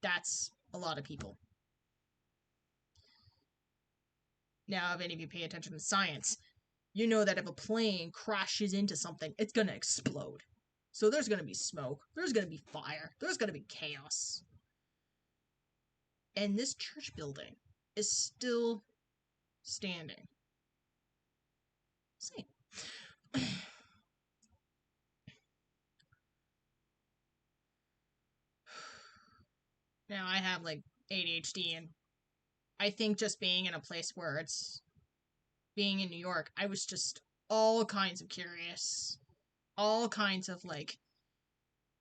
That's a lot of people. Now, if any of you pay attention to science, you know that if a plane crashes into something, it's gonna explode. So there's gonna be smoke, there's gonna be fire, there's gonna be chaos. And this church building is still standing. See. Now, I have like ADHD, and I think just being in a place where it's being in New York, I was just all kinds of curious. All kinds of like,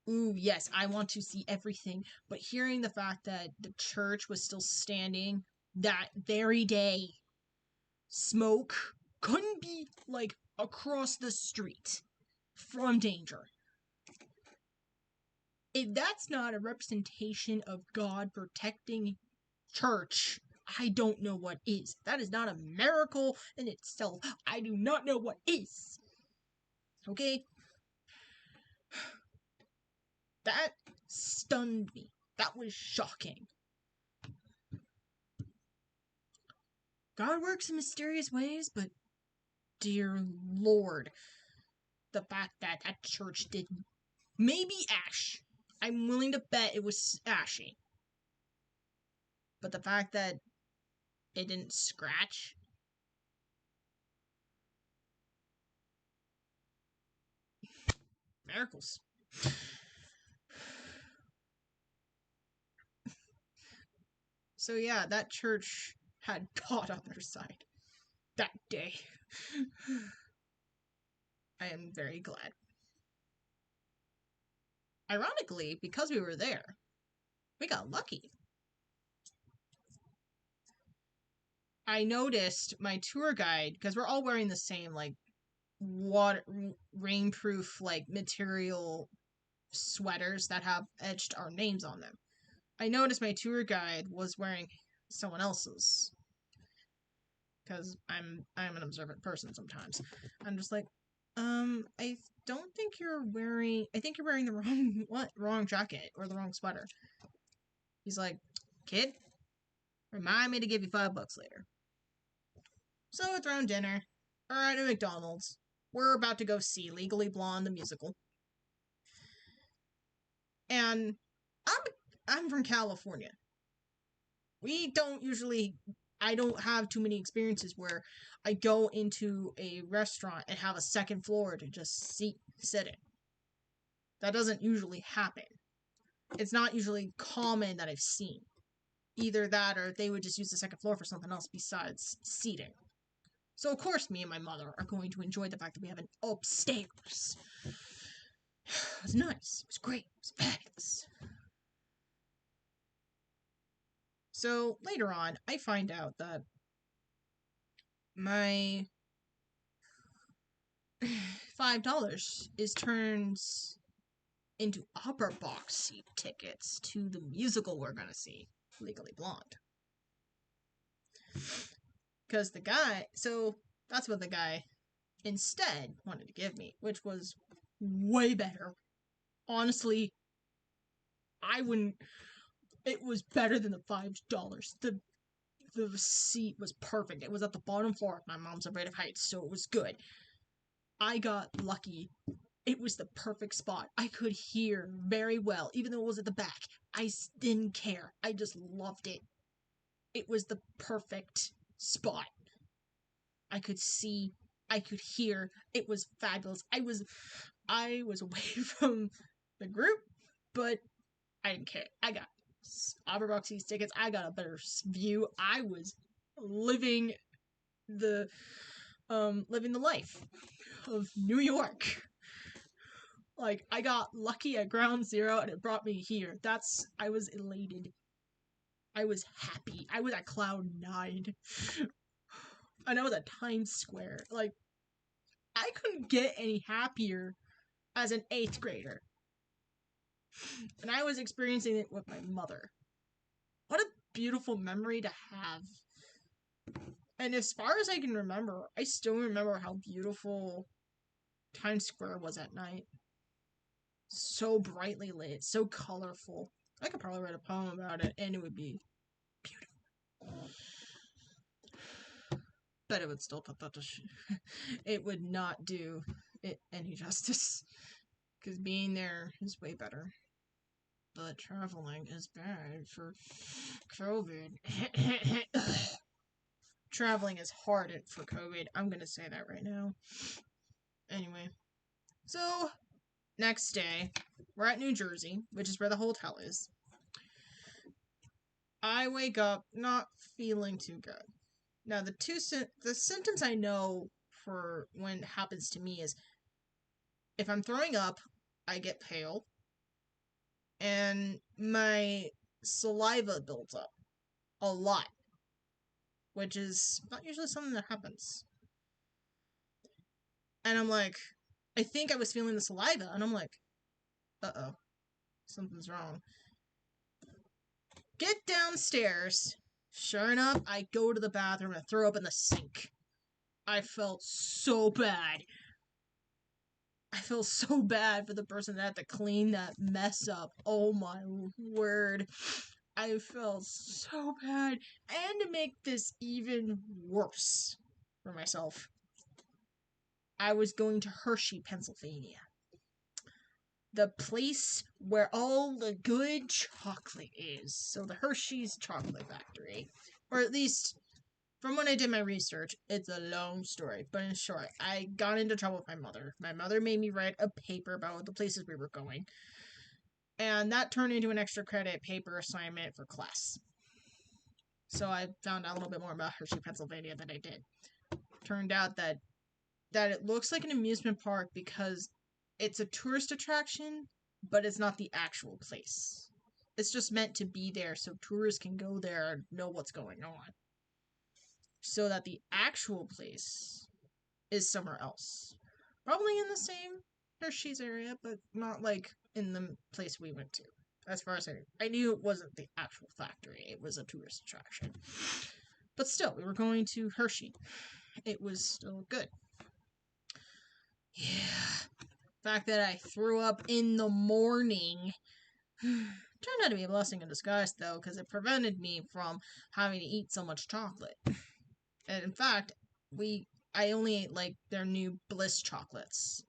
ooh, yes, I want to see everything. But hearing the fact that the church was still standing that very day, smoke couldn't be like across the street from danger. If that's not a representation of God protecting church, I don't know what is. That is not a miracle in itself. I do not know what is. Okay? That stunned me. That was shocking. God works in mysterious ways, but dear Lord, the fact that that church did maybe ash. I'm willing to bet it was ashy. But the fact that it didn't scratch. Miracles. So yeah, that church had God on their side that day. I am very glad. ironically, because we were there, we got lucky. I noticed my tour guide, because we're all wearing the same, like, water rainproof, like, material sweaters that have etched our names on them. I noticed my tour guide was wearing someone else's, because I'm an observant person sometimes. I'm just like, I don't think you're wearing. I think you're wearing the wrong jacket or the wrong sweater. He's like, kid, remind me to give you $5 later. So it's around dinner. We're at a McDonald's. We're about to go see Legally Blonde the musical, and I'm from California. We don't usually. I don't have too many experiences where I go into a restaurant and have a second floor to just sit in. That doesn't usually happen. It's not usually common that I've seen. Either that or they would just use the second floor for something else besides seating. So, of course, me and my mother are going to enjoy the fact that we have an upstairs. It was nice. It was great. It was fabulous. So, later on, I find out that my $5 is turned into upper box seat tickets to the musical we're gonna see, Legally Blonde. Because the guy, so that's what the guy instead wanted to give me, which was way better. Honestly, I wouldn't. It was better than the $5. The seat was perfect. It was at the bottom floor of my mom's rate of heights, so it was good. I got lucky. It was the perfect spot. I could hear very well, even though it was at the back. I didn't care. I just loved it. It was the perfect spot. I could see, I could hear. It was fabulous. I was away from the group, but I didn't care. I got Aberboxy's tickets. I got a better view. I was living the life of New York. Like, I got lucky at ground zero and it brought me here. I was elated. I was happy. I was at cloud 9. And I was at Times Square. Like, I couldn't get any happier as an 8th grader. And I was experiencing it with my mother. What a beautiful memory to have. And as far as I can remember, I still remember how beautiful Times Square was at night. So brightly lit, so colorful. I could probably write a poem about it, and it would be beautiful. But it would still put that to it would not do it any justice. Because being there is way better. But traveling is bad for COVID. Traveling is hard for COVID. I'm gonna say that right now. Anyway. So, next day, we're at New Jersey, which is where the hotel is. I wake up not feeling too good. Now, the symptoms I know for when it happens to me is if I'm throwing up, I get pale, and my saliva builds up a lot, which is not usually something that happens. And I'm like, I think I was feeling the saliva, and I'm like, uh-oh, something's wrong. Get downstairs. Sure enough, I go to the bathroom and I throw up in the sink. I felt so bad. I feel so bad for the person that had to clean that mess up. Oh my word. I felt so bad. And to make this even worse for myself, I was going to Hershey, Pennsylvania. The place where all the good chocolate is. So the Hershey's Chocolate Factory. Or at least, from when I did my research, it's a long story. But in short, I got into trouble with my mother. My mother made me write a paper about the places we were going. And that turned into an extra credit paper assignment for class. So I found out a little bit more about Hershey, Pennsylvania than I did. Turned out that it looks like an amusement park because it's a tourist attraction, but it's not the actual place. It's just meant to be there so tourists can go there and know what's going on. So that the actual place is somewhere else. Probably in the same Hershey's area, but not like in the place we went to. As far as I knew it wasn't the actual factory, it was a tourist attraction. But still, we were going to Hershey. It was still good. Yeah. The fact that I threw up in the morning turned out to be a blessing in disguise, though, because it prevented me from having to eat so much chocolate. And in fact, I only ate like their new Bliss chocolates.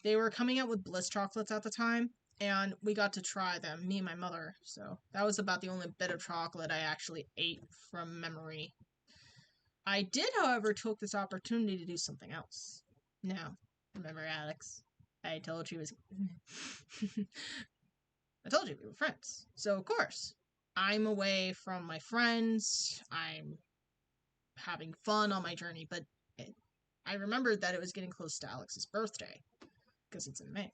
They were coming out with Bliss chocolates at the time, and we got to try them, me and my mother. So that was about the only bit of chocolate I actually ate from memory. I did, however, took this opportunity to do something else. Now, remember Alex? I told you I told you we were friends. So of course, I'm away from my friends. I'm having fun on my journey, but I remembered that it was getting close to Alex's birthday because it's in May.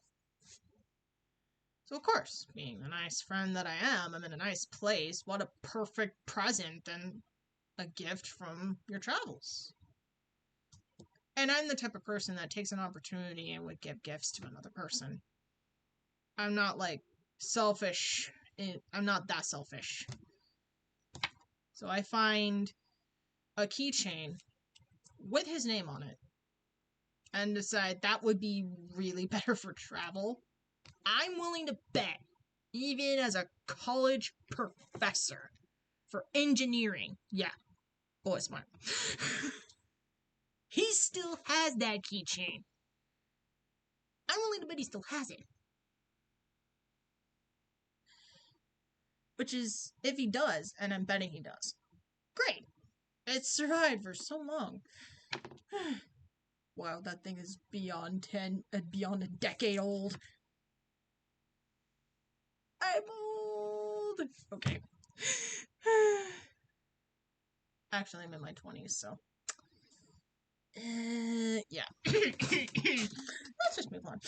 So of course, being the nice friend that I am, I'm in a nice place. What a perfect present and a gift from your travels. And I'm the type of person that takes an opportunity and would give gifts to another person. I'm not like selfish. I'm not that selfish. So I find a keychain with his name on it and decide that would be really better for travel. I'm willing to bet, even as a college professor for engineering, yeah, boy smart, he still has that keychain. I'm willing to bet he still has it. Which is, if he does, and I'm betting he does, great. It's survived for so long. Wow, that thing is beyond a decade old. I'm old. Okay. Actually, I'm in my 20s, so. Yeah. Let's just move on.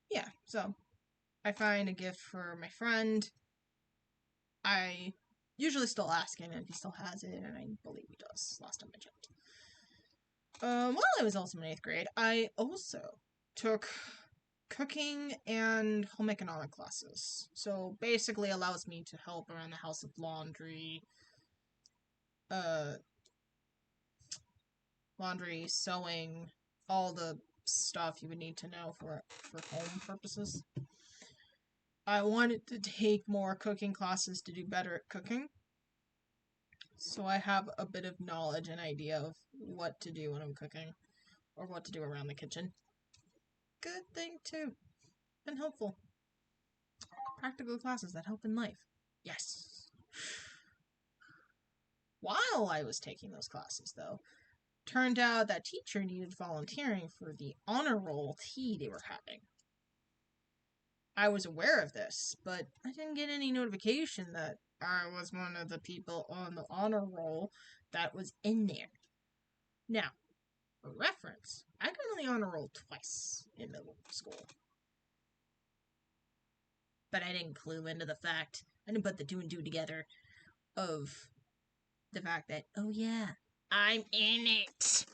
Yeah, so I find a gift for my friend. I usually still ask him if he still has it, and I believe he does. Last time I checked. While I was also in 8th grade, I also took cooking and home economic classes. So basically allows me to help around the house with laundry, sewing, all the stuff you would need to know for home purposes. I wanted to take more cooking classes to do better at cooking. So I have a bit of knowledge and idea of what to do when I'm cooking, or what to do around the kitchen. Good thing, too. And helpful. Practical classes that help in life. Yes. While I was taking those classes, though, turned out that teacher needed volunteering for the honor roll tea they were having. I was aware of this, but I didn't get any notification that I was one of the people on the honor roll that was in there. Now, for reference, I got on the honor roll twice in middle school. But I didn't clue into the fact, I didn't put the 2 and 2 together of the fact that, oh yeah, I'm in it.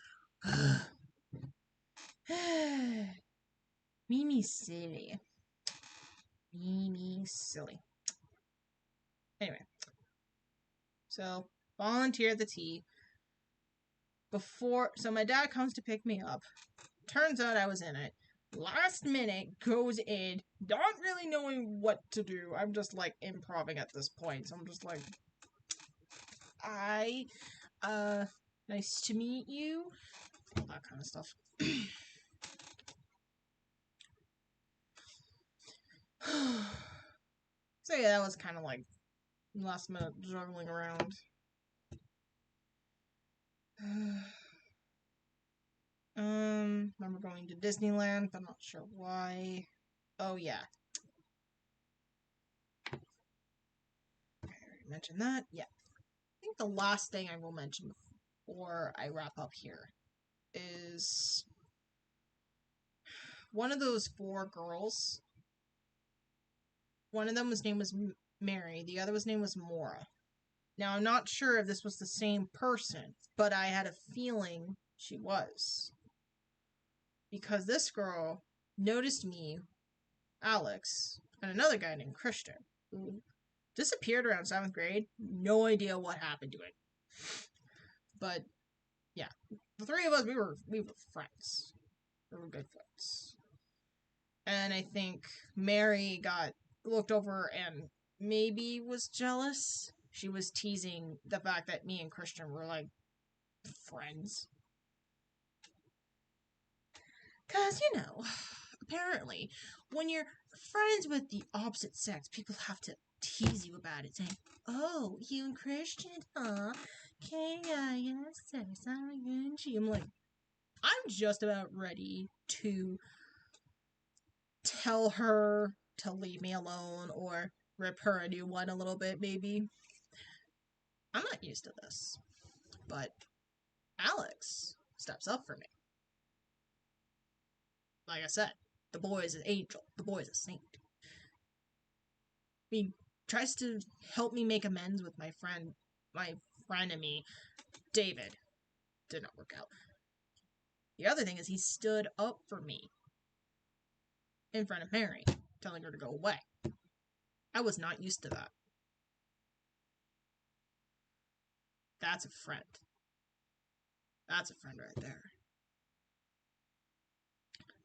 Mimi silly. Mimi silly. Anyway, so volunteer the tea. So my dad comes to pick me up. Turns out I was in it. Last minute goes in, not really knowing what to do. I'm just like improvising at this point. So I'm just like, nice to meet you. All that kind of stuff. So yeah, that was kind of like last minute juggling around. Remember going to Disneyland, but not sure why. Oh yeah. I already mentioned that. Yeah. think the last thing I will mention before I wrap up here is one of those 4 girls. One of them was name was Mary. The other was name was Mora. Now, I'm not sure if this was the same person, but I had a feeling she was. Because this girl noticed me, Alex, and another guy named Christian, who disappeared around 7th grade. No idea what happened to it. But, yeah. The 3 of us, we were friends. We were good friends. And I think Mary got looked over and maybe was jealous. She was teasing the fact that me and Christian were, like, friends. Because, apparently, when you're friends with the opposite sex, people have to tease you about it, saying, "Oh, you and Christian, huh? Okay, yeah, sex, aren't you?" I'm like, I'm just about ready to tell her to leave me alone or rip her a new one a little bit, maybe. I'm not used to this. But Alex steps up for me. Like I said, the boy is an angel. The boy is a saint. He tries to help me make amends with my frenemy, David. Did not work out. The other thing is he stood up for me in front of Mary, telling her to go away. I was not used to that. That's a friend. That's a friend right there.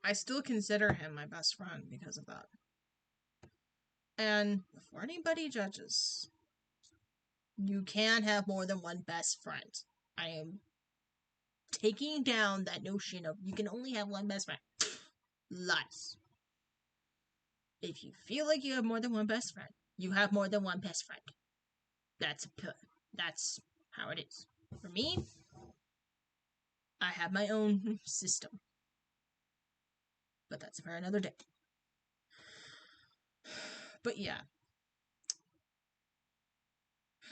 I still consider him my best friend because of that. And before anybody judges, you can have more than one best friend. I am taking down that notion of you can only have one best friend. Lies. If you feel like you have more than one best friend, you have more than one best friend. That's how it is. For me, I have my own system. But that's for another day. But yeah.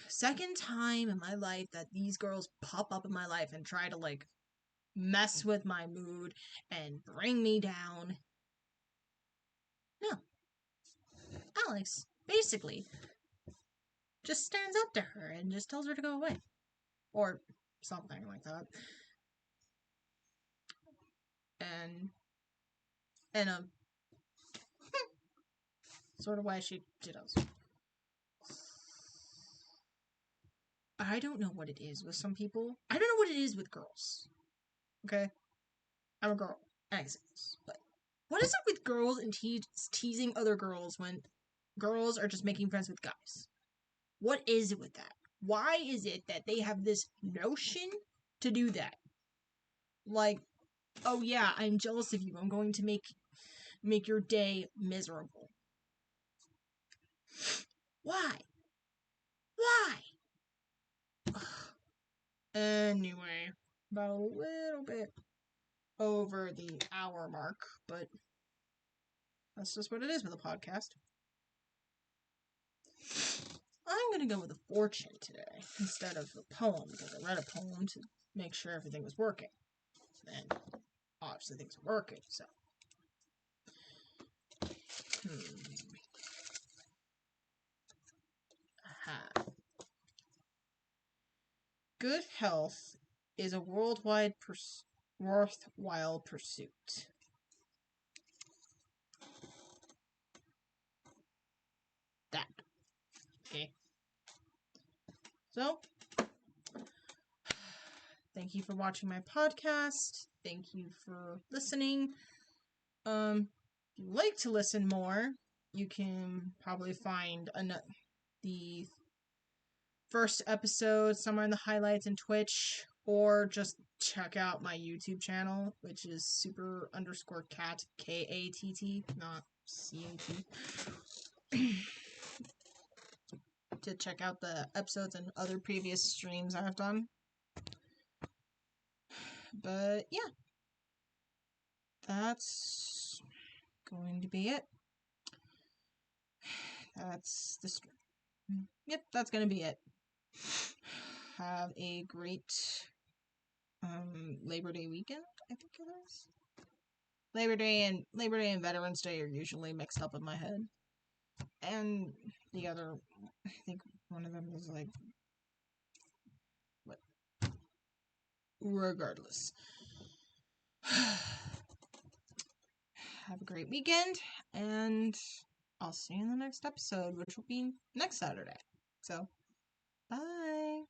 Second time in my life that these girls pop up in my life and try to, like, mess with my mood and bring me down. No. Alex, basically, just stands up to her and just tells her to go away. Or something like that. And in a sort of way she does. I don't know what it is with some people. I don't know what it is with girls. Okay? I'm a girl. Accents. But what is it with girls and teasing other girls when girls are just making friends with guys? What is it with that? Why is it that they have this notion to do that? Like, oh yeah, I'm jealous of you. I'm going to make your day miserable. Why? Why? Anyway, about a little bit over the hour mark, but that's just what it is with a podcast. I'm gonna go with a fortune today instead of a poem because I read a poem to make sure everything was working. And obviously things are working, so. Aha. Good health is a worldwide worthwhile pursuit. That. Okay. So, thank you for watching my podcast. Thank you for listening. If you'd like to listen more, you can probably find the first episode somewhere in the highlights in Twitch, or just check out my YouTube channel, which is super_cat, KATT, not CAT. To check out the episodes and other previous streams I've done. But yeah, that's going to be it. That's the stream. Yep, that's going to be it. have a great Labor Day weekend, I think it is. Labor Day and Veterans Day are usually mixed up in my head. And the other, I think one of them is like, what? Regardless. Have a great weekend, and I'll see you in the next episode, which will be next Saturday. So, bye.